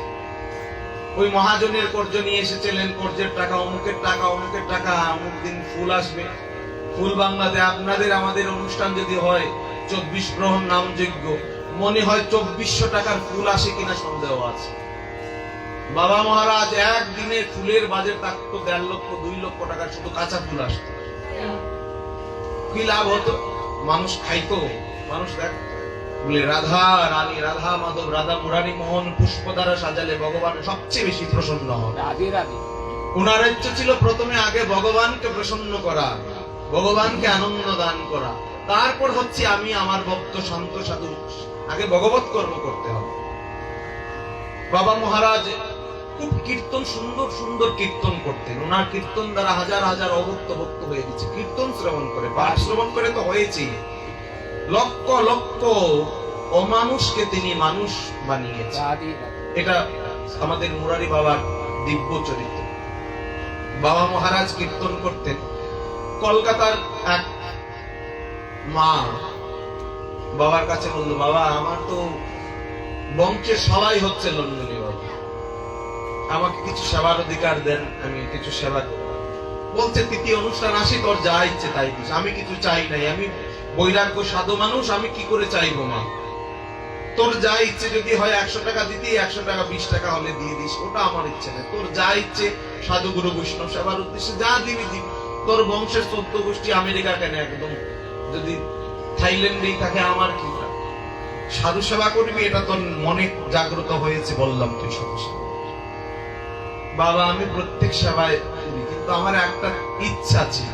ওই মহাজনের কর্জ নিয়ে এসেছিলেন, কর্জের টাকা, অমুকের টাকা, অমুকের টাকা, অমুক দিন ফুল আসবে। ফুল বাংলাতে আপনাদের আমাদের অনুষ্ঠান যদি হয় 24 প্রহর নাম যজ্ঞ, মনে হয় 2400 টাকার ফুল আসে কিনা সন্দেহ আছে। বাবা মহারাজ একদিনে ফুলের বাজেট থাকতো 1.5 লক্ষ 2 লক্ষ টাকা, শুধু কাঁচা ফুল আসতো। কি লাভ হতো? মানুষ খাইতো, মানুষ দেখ বলে রাধা রানী, রাধা মাধব, রাধা মুরারি মোহন পুষ্প দ্বারা সাজালে ভগবান সবচেয়ে বেশি প্রসন্ন হন। রাধে রাধে উনার ইচ্ছা ছিল প্রথমে আগে ভগবানকে প্রসন্ন করা, ভগবানকে আনন্দ দান করা, তারপর হচ্ছে আমি আমার ভক্ত শান্ত সাধু, আগে ভগবত কর্ম করতে হবে। বাবা মহারাজ খুব কীর্তন, সুন্দর সুন্দর কীর্তন করতেন। ওনার কীর্তন দ্বারা হাজার হাজার অভক্ত ভক্ত হয়ে গেছে। কীর্তন শ্রবণ করে, পাঠ শ্রবণ করে তো হয়েছে, লক্ষ লক্ষ অমানুষকে তিনি মানুষ বানিয়েছেন। রাধে রাধে এটা আমাদের মুরারি বাবার দিব্য চরিত্র। বাবা মহারাজ কীর্তন করতেন। কলকাতার এক মা বাবার কাছে বলল, বাবা আমার তো বংশের সবাই হচ্ছে লন্ডনী, বাবা আমাকে কিছু সেবার অধিকার দেন, আমি কিছু সেবা করব। বলছে তৃতীয় অনুষ্ঠান আসি, তোর যা ইচ্ছে তাই দিস, আমি কিছু চাই নাই, আমি বৈরাগ্য সাধু মানুষ, আমি কি করে চাইবো মা? তোর যা ইচ্ছে, যদি হয় 100 টাকা দিতি, 100 টাকা 20 টাকা হলে দিয়ে দিস, ওটা আমার ইচ্ছে নেই। তোর যা ইচ্ছে সাধু গুরু বৈষ্ণব সেবার উদ্দেশ্যে যা দিবি দিবি। তোর বংশের 14 গোষ্ঠী আমেরিকা কেন, একদম যদি থাইল্যান্ডেই থাকে আমার কি? সাধু সেবা করবি, এটা তোর মনে জাগ্রত হয়েছে, বললাম তুই সাধু সেবা। বাবা আমি প্রত্যেক সেবায় করি, কিন্তু আমার একটা ইচ্ছা ছিল।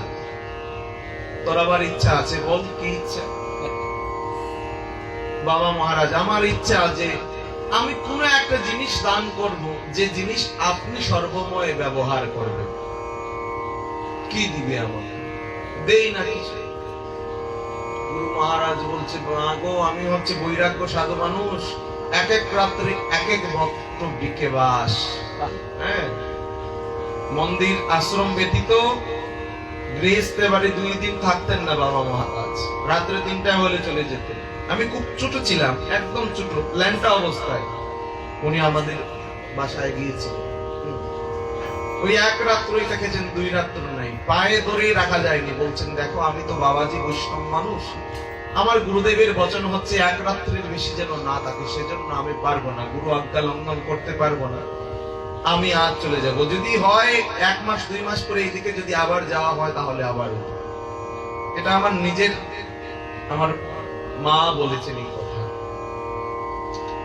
তোর আবার ইচ্ছা আছে? বল কি ইচ্ছা? বাবা মহারাজ আমার ইচ্ছা যে আমি কোন একটা জিনিস দান করব, যে জিনিস আপনি সর্বময় ব্যবহার করবেন। কি দিবে আমাকে? দেই না কিছু। গুরু মহারাজ বলছে, গো আমি হচ্ছে বৈরাগ্য সাধু মানুষ, এক এক রাত্রে এক এক ভক্ত বিকে বাস। হ্যাঁ, মন্দির আশ্রম ব্যতীত গৃহস্থে বাড়ি 2 দিন থাকতেন না বাবা মহারাজ। রাত্রে 3টায় হলে চলে যেতেন। আমি খুব ছোট ছিলাম, একদম ছোট, ল্যাংটা অবস্থায়। উনি আমাদের বাসায় গিয়েছি, ওই এক রাত্রই দেখেছেন, 2 রাত্র নাই, পায়ে ধরেই রাখা যায়নি। বলছেন দেখো আমি তো বাবাজি বৈষ্ণব মানুষ, আমার গুরুদেবের বচন হচ্ছে এক রাত্রির বেশি যেন না থাকে, সেজন্য আমি পারবো না, গুরু আজ্ঞা লঙ্ঘন করতে পারবো না, আমি আজ চলে যাব। যদি হয় 1 মাস 2 মাস পরে এইদিকে যদি আবার যাওয়া হয় তাহলে আবার। এটা আমার নিজের, আমার মা বলেছেন এই কথা।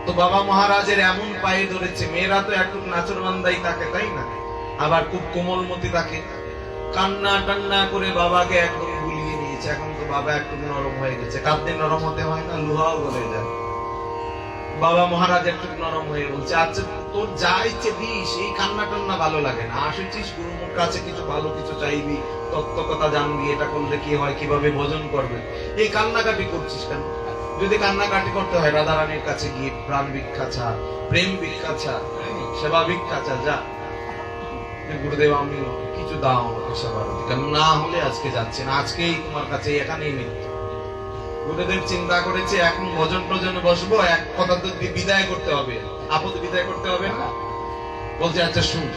তো বাবা মহারাজের এমন পায়ে ধরেছে, মেয়েরা তো একটু নাচরবান্দাই থাকে তাই না, আবার খুব কোমলমতি থাকে, কান্না টান্না করে বাবাকে একদম গুলিয়ে নিয়েছে। এখন তো বাবা একটু নরম হয়ে গেছে, কাঁদতে নরম হতে হয় না, লোহাও গলে যায়। বাবা মহারাজ একটু নরম হয়ে বলছে আচ্ছা তোর যা ইচ্ছে দিস, এই কান্না টান্না ভালো লাগে না, আসেছিস গুরুমুর কাছে কিছু ভালো কিছু চাইবি, তত্ত্ব কথা জানবি, এটা করলে কি হয়, কিভাবে ভজন করবে, এই কান্নাকাটি করছিস কেন? যদি কান্নাকাটি করতে হয় রাধারানীর কাছে গিয়ে প্রাণ ভিক্ষা চা, প্রেম ভিক্ষা চা, সেবা ভিক্ষা চা, যা। গুরুদেব আমি কিছু দাও আমাকে সেবার অধিকার, না হলে আজকে যাচ্ছে না, আজকেই তোমার কাছে এখানেই মৃত্যু। গুরুদেব চিন্তা করেছে এখন ভজন টজনে বসবো, এক কথা তো বিদায় করতে হবে, আপদ বিদায় করতে হবে না। বলছে আচ্ছা শুন,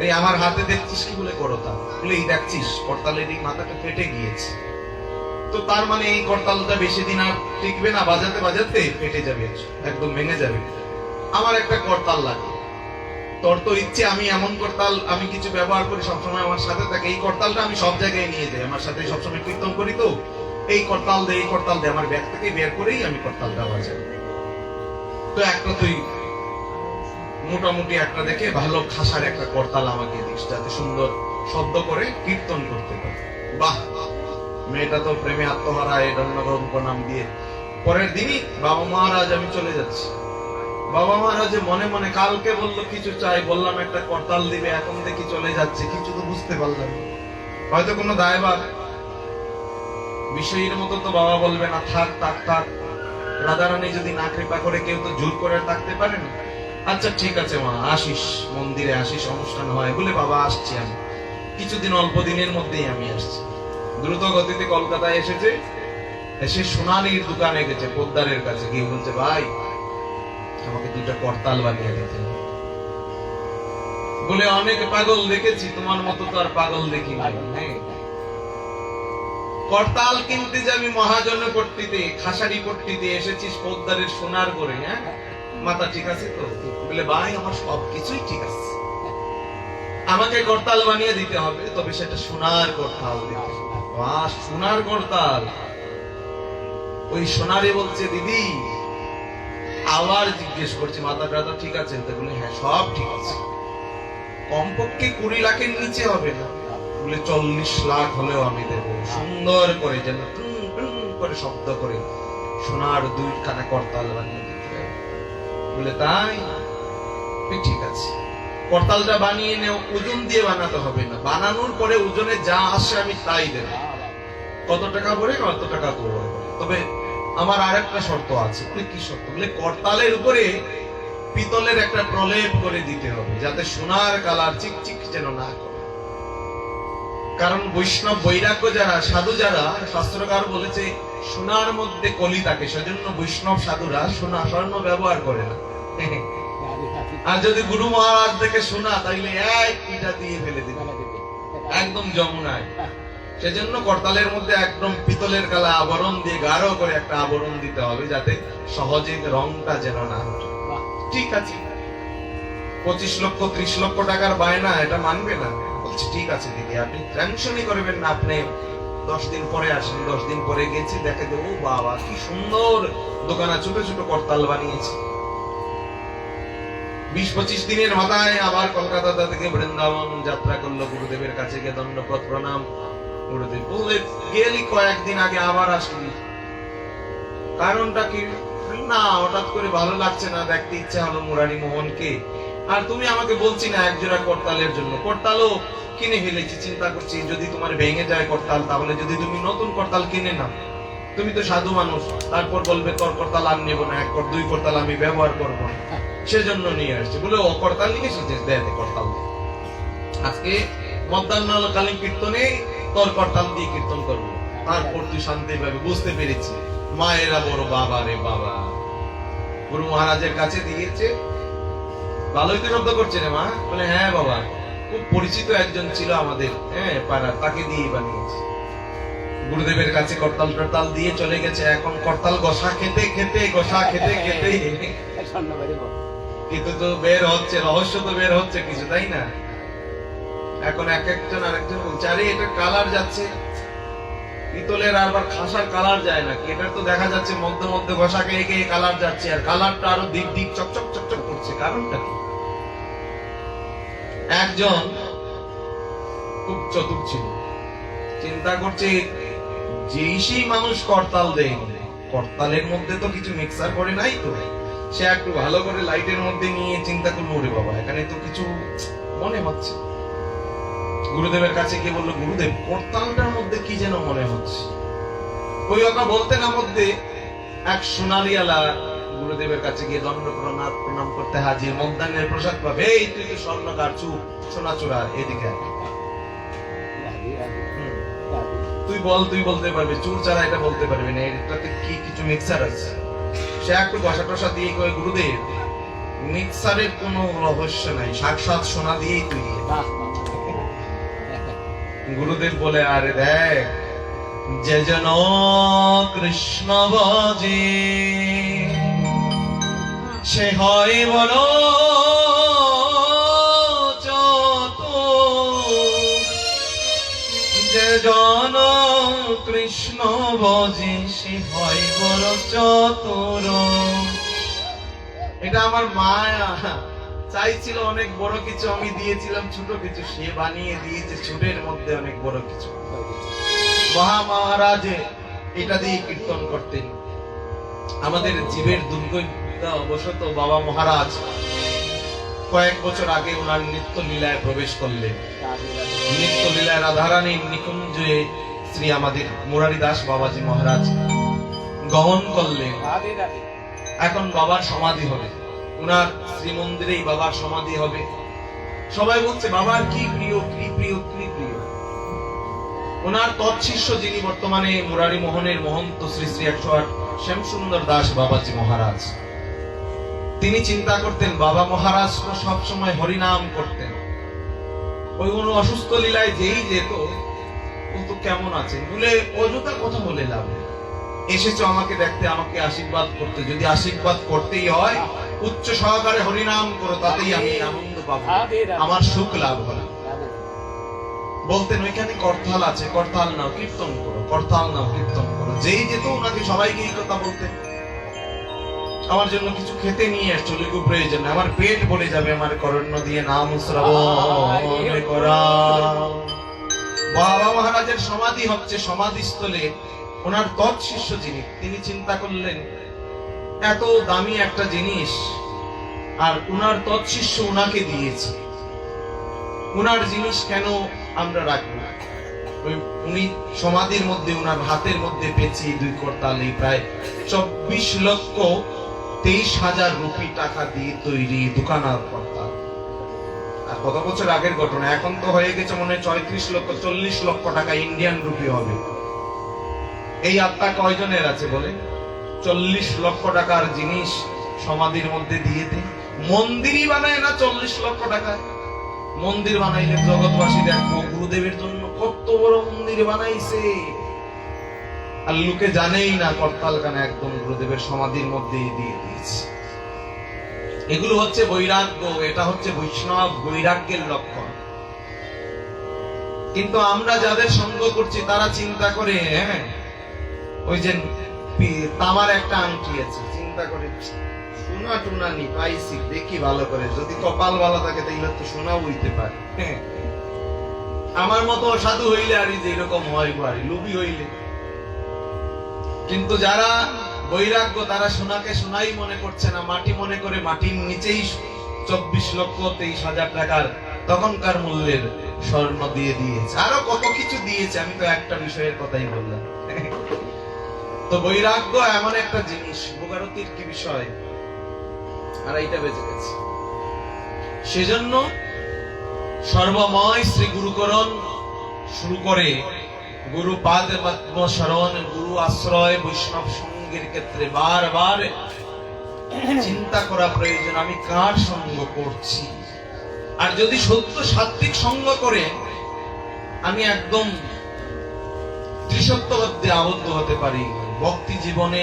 এই আমার হাতে দেখছিস কি বলে করতা, বলে এই দেখছিস করতালের এই মাথাটা ফেটে গিয়েছে, তো তার মানে এই করতালটা বেশি দিন আর টিকবে না, বাজাতে বাজাতে ফেটে যাবে, একদম ভেঙে যাবে, আমার একটা করতাল লাগে। তোর তো ইচ্ছে আমি এমন করতাল আমি কিছু ব্যবহার করি সবসময় আমার সাথে থাকে, এই করতালটা আমি সব জায়গায় নিয়ে যাই, আমার সাথে সবসময় কীর্তন করি, তো এই করতাল দে, এই করতাল দে, আমার ব্যাগ থেকে বের করেই আমি করতালটা বাজাই। তো একটা তুই মোটামুটি একটা দেখে ভালো খাসার একটা করতাল আমাকে দিস, যাতে সুন্দর শব্দ করে কীর্তন করতে পারে। বাহ, মেয়েটা তো প্রেমে আত্মহারা, এই দণ্ডগল্প নাম দিয়ে। পরের দিনই বাবা মহারাজ আমি চলে যাচ্ছি, বাবা মহারাজ মনে মনে কালকে বললো কিছু চাই, বললাম একটা করতাল দিবে, এখন দেখি চলে যাচ্ছে, কিছু তো বুঝতে পারলাম না, হয়তো কোনো দায়ভার বিষয়ের মতো তো বাবা বলবে না, থাক থাক থাক, রাধারানী যদি না কৃপা করে কেউ তো জোর করে থাকতে পারে না। আচ্ছা ঠিক আছে মা, আসিস মন্দিরে, আসিস অনুষ্ঠান হয় বলে বাবা আসছি, আমি কিছুদিন অল্প দিনের মধ্যেই আমি আসছি। দ্রুত গতিতে কলকাতায় এসেছে, এসে সোনালির দোকানে গেছে, পোদ্দারের কাছে গিয়ে বলছে ভাই আমাকে 2টা করতাল বানিয়ে দিতে হবে। বলে অনেক পাগল দেখেছি, তোমার মতো তো আর পাগল দেখি নাই। করতাল কিনতে যাবি মহাজন পট্টিতে, খাসারি পট্টিতে, এসেছিস পোদ্দারের সোনার করে, হ্যাঁ মাথা ঠিক আছে তো? বলে ভাই আমার সবকিছুই ঠিক আছে, আমাকে করতাল বানিয়ে দিতে হবে, তবে সেটা সোনার করতাল দিতে হবে। বাহ, সোনার করতাল। ওই সোনারে বলছে দিদি, আবার জিজ্ঞেস করছে মাথা টাথা ঠিক আছে? বলে হ্যাঁ সব ঠিক আছে, কমপক্ষে 20 লাখের নিচে হবে না। বলে 40 লাখ হলেও আমি দেব, সুন্দর করে যেন টুন টুন করে শব্দ করে সোনার 2খানা করতাল বানিয়ে দিতে হবে। বলে তাই? ঠিক আছে, করতালটা বানিয়ে নেও, ওজন দিয়ে বানাতে হবে না, বানানোর পরে ওজনে যা আসে আমি তাই দেব, কত টাকা পড়ে কত টাকা পড়বে, তবে আমার আরেকটা শর্ত আছে। বলে কি শর্ত? বলে করতালের উপরে পিতলের একটা প্রলেপ করে দিতে হবে, যাতে সোনার কালার চিকচিক যেন না করে। কারণ বৈষ্ণব বৈরাগ্য যারা, সাধু যারা, শাস্ত্রকার বলেছে সোনার মধ্যে কলি থাকে, সেজন্য বৈষ্ণব সাধুরা সোনা স্বর্ণ ব্যবহার করে না। আর যদি গুরু মহারাজ দেখে সোনা, তাইলে এক ইটা দিয়ে ফেলে দিবে একদম যমুনায়। সেজন্য করতালের মধ্যে একদম পিতলের কালা আবরণ দিয়ে গাঢ় করে একটা আবরণ দিতে হবে, যাতে সহজে রংটা যেন না ওঠে। ঠিক আছে, 25 লক্ষ 30 লক্ষ টাকার বায়না, এটা মানবে না। বলছে ঠিক আছে দিদি, আপনি টেনশনই করবেন না, আপনি 10 দিন পরে আসেন। 10 দিন পরে গেছি, দেখে দেবো বাবা কি সুন্দর দোকানে ছোট ছোট করতাল বানিয়েছে। 20-25 দিনের মাথায় আবার কলকাতা থেকে বৃন্দাবন যাত্রা করলো, গুরুদেবের কাছে গিয়ে দণ্ডপত প্রণাম। গুরুদেব বললে গেলি কয়েকদিন আগে, আবার আসলি, কারণটা কি? না হঠাৎ করে ভালো লাগছে না, দেখতে ইচ্ছা হলো মুরারি মোহনকে, আর তুমি আমাকে বলছি না একজোড়া করতালের জন্য, করতালও কিনে ফেলেছি, চিন্তা করছি যদি তোমার ভেঙে যায় করতাল, তাহলে যদি তুমি নতুন করতাল কিনে নাও, তুমি তো সাধু মানুষ, তারপর বলবে তোর করতাল আর নেবো না, 1-2 করতাল আমি ব্যবহার করবো না, সেজন্য নিয়ে আসছে। বলে ও করতাল নিয়ে এসেছিস, দে করতাল দে, আজকে মধ্যাহ্নকালীন কীর্তনে তোর করতাল দিয়ে কীর্তন করবো, তারপর তুই শান্তি পাবে। বুঝতে পেরেছি মায়েরা বড় বাবা রে বাবা। গুরু মহারাজের কাছে দিয়েছে, ভালোই তো শব্দ করছে রে মা। বলে হ্যাঁ বাবা, খুব পরিচিত একজন ছিল আমাদের, হ্যাঁ পাড়ার, তাকে দিয়েই বানিয়েছি। গুরুদেবের কাছে করতাল টরতাল দিয়ে চলে গেছে। এখন করতাল গোসা খেতে খেতে স্বর্ণ বাড়ি বল। কিন্তু তো বের হচ্ছে, রহস্য তো বের হচ্ছে কিছু, তাই না? এখন এক একজন আরেকজন বলছে আরে এটা কালার যাচ্ছে, পিতলের আবার খাসার কালার যায় না, এটার তো দেখা যাচ্ছে মধ্যে মধ্যে ঘষা খেয়ে খেয়ে কালার যাচ্ছে, আর কালারটা আরো দিক দিক চকচক চকচক করছে, কারণটা কি? একজন খুব চতুর ছিল, চিন্তা করছে যেই সেই মানুষ করতাল দেয়, করতালের মধ্যে তো কিছু মিক্সার করে নাই তো। সে একটু ভালো করে লাইটের মধ্যে নিয়ে চিন্তা করলো, ওরে বাবা এখানে তো কিছু মনে হচ্ছে। গুরুদেবের কাছে গিয়ে বললো, গুরুদেব করতালটার মধ্যে কি যেন মনে হচ্ছে। ওই ওকা বলতে না মধ্যে এক সোনালিয়ালা গুরুদেবের কাছে গিয়ে দণ্ড প্রণাম করতে হাজির, মধ্যাহ্নের প্রসাদ পাবে। এই তুই তো স্বর্ণকার, চুপ, সোনা চোরা, এদিকে আয়। তুই বল, তুই বলতে পারবি, চুর ছাড়া এটা বলতে পারবি না, এটাতে কি কিছু মিক্সার আছে? সে একটু ঘষা টসা দিয়ে কয়, গুরুদেব মিক্সারের কোনো রহস্য নাই, সাক্ষাৎ সোনা দিয়েই তৈরি। গুরুদেব বলে, আরে দেখ, যে জন কৃষ্ণ ভজে সে হয় বড় চতুর, যে জন কৃষ্ণ ভজে সে হয় বড় চতুর। এটা আমার মায়া চাইছিল অনেক বড় কিছু, আমি দিয়েছিলাম ছোট কিছু, সে বানিয়ে দিয়েছে ছোটের মধ্যে অনেক বড় কিছু। মহা মহারাজ এটা দিয়ে কীর্তন করতেন। আমাদের জীবের দুর্গতা অবশত বাবা মহারাজ কয়েক বছর আগে ওনার নিত্য লীলায় প্রবেশ করলেন। নিত্য লীলায় রাধারানীর নিকুঞ্জে শ্রী আমাদের মুরারি দাস বাবাজি মহারাজ গমন করলেন। এখন বাবার সমাধি হবে, উনার শ্রীমন্দিরেই বাবার সমাধি হবে। সবাই বলছে বাবার কি প্রিয়, কি প্রিয়, কি প্রিয়। ওনার তৎশিষ্য যিনি বর্তমানে মুরারি মোহনের মহন্ত শ্রী শ্রী 108 শ্যামসুন্দর দাস বাবাজি মহারাজ, তিনি চিন্তা করতেন বাবা মহারাজ তো সবসময় হরিনাম করতেন। ওই কোন অসুস্থ লীলায় যেই যেত, ও তো কেমন আছে বলে অযথা কথা বলে লাভ নেই। এসেছো আমাকে দেখতে, আমাকে আশীর্বাদ করতে, যদি আশীর্বাদ করতেই হয় উচ্চ সহকারে হরিনাম করো, তাতেই আমি আনন্দ পাবো, আমার সুখ লাভ হবে। বলতেন ওইখানে করতাল আছে, করতাল নাও কীর্তন করো, করতাল নাও কীর্তন করো। যেই যেত ওনাকে সবাইকে এই কথা বলতেন। আমার জন্য কিছু খেতে নিয়ে আসছো, লিখু প্রয়োজন, আমার পেট ভরে যাবে আমার করণ্য দিয়ে নাম শ্রবণ করা। বাবা মহারাজের সমাধি হচ্ছে, সমাধিস্থলে ওনার তৎশিষ্য যিনি, তিনি চিন্তা করলেন এত দামি একটা জিনিস আর উনার তৎশিষ্য উনাকে দিয়েছে, উনার জিনিস কেন আমরা রাখবো? উনি সমাধির মধ্যে উনার হাতের মধ্যে পেয়েছি 2 করতালি, প্রায় 24,23,000 রুপি টাকা দিয়ে তৈরি দোকানার করতাল। আর কত বছর আগের ঘটনা, এখন তো হয়ে গেছে মনে হয় 40 লক্ষ টাকা ইন্ডিয়ান রুপি হবে। এই আত্মা কয়জনের আছে বলে? 40 লক্ষ টাকার জিনিস সমাধির মধ্যে দিয়ে দে। মন্দিরই বানায় না 40 লক্ষ টাকায়। মন্দির বানাইলে জগৎবাসী দেখো গুরুদেবের জন্য কত বড় মন্দির বানাইছে, আর লোকে জানেই না করতাল কানে একদম গুরুদেবের সমাধির মধ্যে দিয়ে দিয়েছে। এগুলো হচ্ছে বৈরাগ্য, এটা হচ্ছে বৈষ্ণব বৈরাগ্যের লক্ষণ। কিন্তু আমরা যাদের সঙ্গ করছি তারা চিন্তা করে, হ্যাঁ ওই যে তামার একটা আংটি আছে, চিন্তা করে সোনা টুনা নি পাইছি, দেখি ভালো করে, যদি কপাল ভালো থাকে তাইলে তো সোনা হইতে পারে। আমার মতো অসাধু হইলে আর যে এরকম হয় পারে, লুবি হইলে। কিন্তু যারা বৈরাগ্য তারা সোনাকে সোনাই মনে করছে না, মাটি মনে করে, মাটির নিচেই 24,23,000 টাকার তখনকার মূল্যের স্বর্ণ দিয়ে দিয়েছে, আরো কত কিছু দিয়েছে। আমি তো একটা বিষয়ের কথাই বললাম। তো বৈরাগ্য এমন একটা জিনিস, ভোগারতির কি বিষয়। আর এইটা বেঁচে গেছে, সেজন্য সর্বময় শ্রী গুরুকরণ শুরু করে গুরু পাদ পদ্ম শরণ, গুরু আশ্রয়, বৈষ্ণব সঙ্গের ক্ষেত্রে বারবার চিন্তা করা প্রয়োজন আমি কার সঙ্গ করছি। আর যদি সত্য সাত্বিক সঙ্গ করে আমি একদম ত্রিসত্যবদ্ধে আবদ্ধ হতে পারি, ভক্তি জীবনে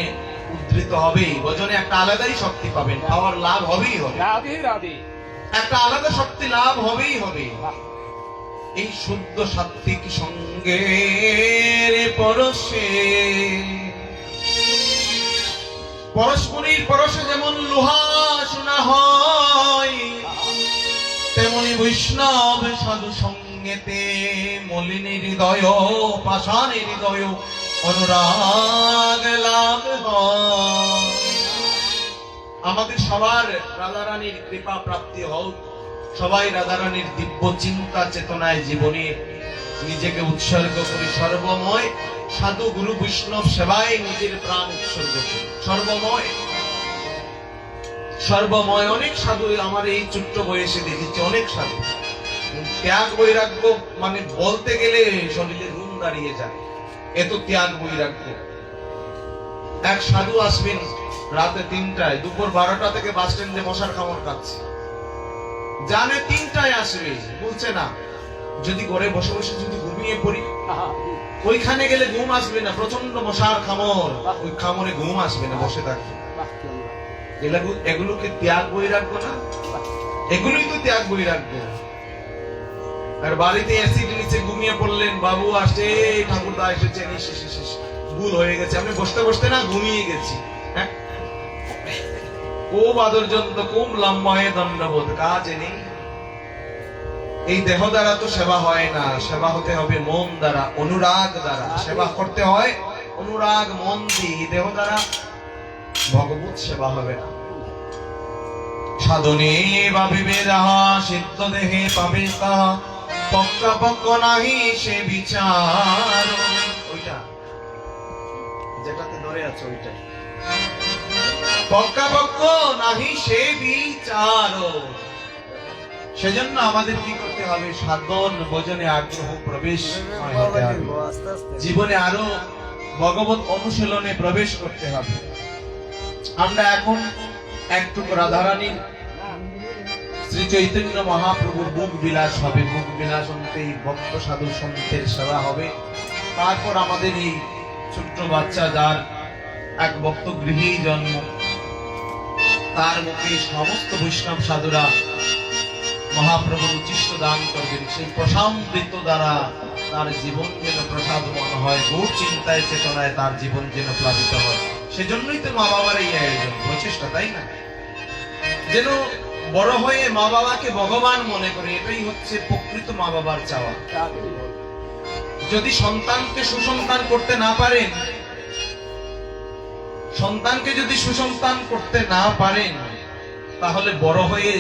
উদ্ধৃত হবেই, ভজনে একটা আলাদাই শক্তি পাবেন, পাওয়ার লাভ হবেই হবে, রাধে রাধে। একটা আলাদা শক্তি লাভ হবেই হবে। বাহ, এই শুদ্ধ সাত্বিক সঙ্গের পরশে, পরস্পরীর পরশে যেমন লোহা সোনা হয়, তেমনি বৈষ্ণব সাধু সঙ্গেতে মলিন হৃদয় পাষাণ হৃদয় অনুরাগ লাভ হয়। আমাদের সবার রাধারানীর কৃপা প্রাপ্তি হোক, সবাই রাধারানীর দিব্য চিন্তা চেতনায় জীবনে নিজেকে উৎসর্গ করি, সর্বময় সাধু গুরু বৈষ্ণব সেবায় নিজের প্রাণ উৎসর্গ করি। সর্বময় সর্বময় অনেক সাধু আমার এই ছোট্ট বয়সে দেখেছি, অনেক সাধু ত্যাগ বৈরাগ্য মানে বলতে গেলে শরীরে রুম দাঁড়িয়ে যায়, এত ত্যাগ বৈরাগ্য। এক সাধু আসবেন রাতে 3টায়, দুপুর 12টা থেকে বাস স্ট্যান্ডে মশার কামড় খাচ্ছে, জানে 3টায় আসবে, বলছে না যদি ঘরে বসে বসে যদি ঘুমিয়ে পড়ি, ওইখানে গেলে ঘুম আসবে না, প্রচন্ড মশার কামড়, ওই কামড়ে ঘুম আসবে না, বসে থাকবে। বাহ, কি অনুরাগ। এগুলোকে ত্যাগ বৈরাগ্য না? এগুলোই তো ত্যাগ বৈরাগ্য। আর বাড়িতে অ্যাসিড নিচে ঘুমিয়ে পড়লেন, বাবু আসে, ঠাকুরদা এসেছে, ভুল হয়ে গেছে, আমি বসতে বসতে না ঘুমিয়ে গেছি। হ্যাঁ, খুব আদর্যন্ত, খুব লম্বা হয়ে দণ্ডবোধ, কাজে নেই। এই দেহ দ্বারা তো সেবা হয় না, সেবা হতে হবে মন দ্বারা, অনুরাগ দ্বারা সেবা করতে হয়, অনুরাগ মন দিয়ে। দেহ দ্বারা ভগবত সেবা হবে না। সাধনে ভাবিবে যাহা সিদ্ধ দেহে পাবে তাহা, পক্কা পক্ক নাহি সে বিচার। ওইটা যেটাতে ধরে আছে ওইটাই, পক্কা পক্ক নাহি সে বিচার। সেজন্য আমাদের কি করতে হবে? সাধন ভজনে আগ্রহ প্রবেশ হতে হবে, জীবনে আরো ভগবত অনুশীলনে প্রবেশ করতে হবে। আমরা এখন একটু রাধারানীর শ্রী চৈতন্য মহাপ্রভুর মুখ বিলাস হবে, মুখ বিলাস অন্তেই ভক্ত সাধু সন্তের সেবা হবে। তারপর আমাদের এই ছোট্ট বাচ্চা যার এক ভক্ত গৃহেই জন্ম, তার মুখে সমস্ত বৈষ্ণব সাধুরা মহাপ্রভুর উচ্ছিষ্ট দান করবেন, সেই প্রসামৃত দ্বারা তার জীবন যেন প্রসাদমান হয়, গৌর চিন্তায় চেতনায় তার জীবন যেন প্লাবিত হয়। সেজন্যই তো মা বাবার এই আয়োজন, প্রচেষ্টা, তাই না? যেন বড় হয়ে মা বাবাকে ভগবান মনে করে, এটাই হচ্ছে প্রকৃত মা বাবার চাওয়া। রাধে বল। যদি সন্তানকে সুসন্তান করতে না পারেন, সন্তানকে যদি সুসন্তান করতে না পারেন, তাহলে বড় হয়ে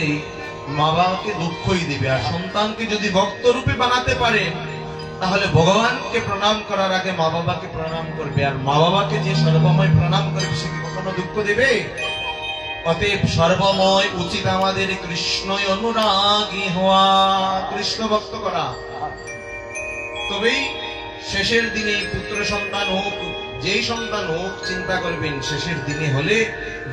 মা বাবাকে দুঃখই দেবে। আর সন্তানকে যদি ভক্ত রূপে বানাতে পারেন, তাহলে ভগবানকে প্রণাম করার আগে মা বাবাকে প্রণাম করবে। আর মা বাবাকে যে সর্বময় প্রণাম করবে, সে কি কখনো দুঃখ দেবে? অতএব সর্বময় উচিত আমাদের কৃষ্ণই অনুরাগী হওয়া, কৃষ্ণ ভক্ত করা। তবেই শেষের দিনে পুত্র সন্তান হোক, যেই সন্তান হোক, চিন্তা করবেন শেষের দিনে হলে,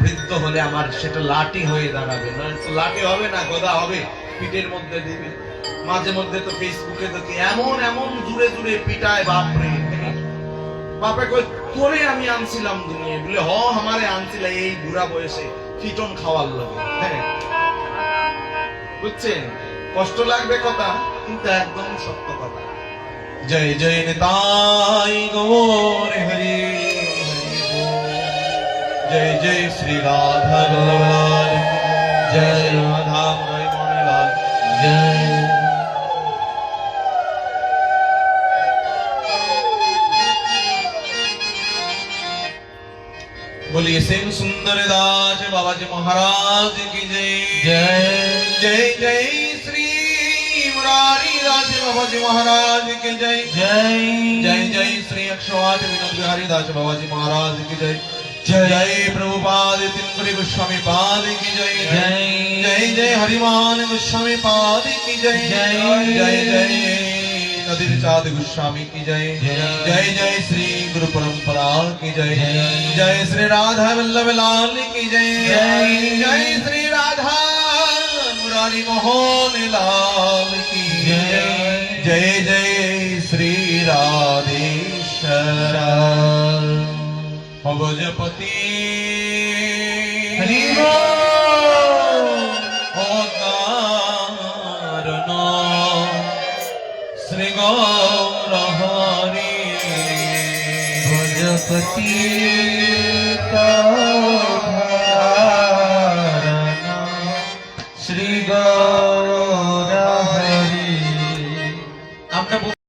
বৃদ্ধ হলে আমার সেটা লাঠি হয়ে দাঁড়াবে, নয়তো লাঠি হবে না, গদা হবে, পিঠের মধ্যে দিবে। মাঝে মধ্যে তো ফেসবুকে দেখি এমন এমন জুড়ে জুড়ে পিটায়, বাপরে। বাপে কই তোরে আমি আনছিলাম দুনিয়া, বলে হ আমারে আনছিলে এই বুড়া বয়সে ফিটন খাওয়ার লাগে। হ্যাঁ, বুঝছেন? কষ্ট লাগবে কথা, কিন্তু একদম সত্য কথা। জয় জয় নিতাই গৌর হরি হরি বল। জয় জয় শ্রী রাধা লাল, জয় রাধা মনোহর লাল, জয়। बोलिए सेन सुंदर दास बाबा जी महाराज की जय। जय जय जय श्री मुरारी दास बाबा जी महाराज की जय। जय जय जय श्री 108 विनोद बिहारी दास बाबा जी महाराज की जय। जय जय प्रभुपाद तिनपुरी गोस्वामी पाद की जय। जय जय जय हरिमान गोस्वामी पाद की जय। जय जय जय नदीर चाँद गोस्वामी की जय जय जय श्री गुरु परंपरा की जय जय श्री राधा वल्लभ लाल की जय जय श्री राधा मुरारी मोहन लाल की जय जय जय श्री राधेश्वर भगवती हरि श्री गौर हरि भजपति श्री गौर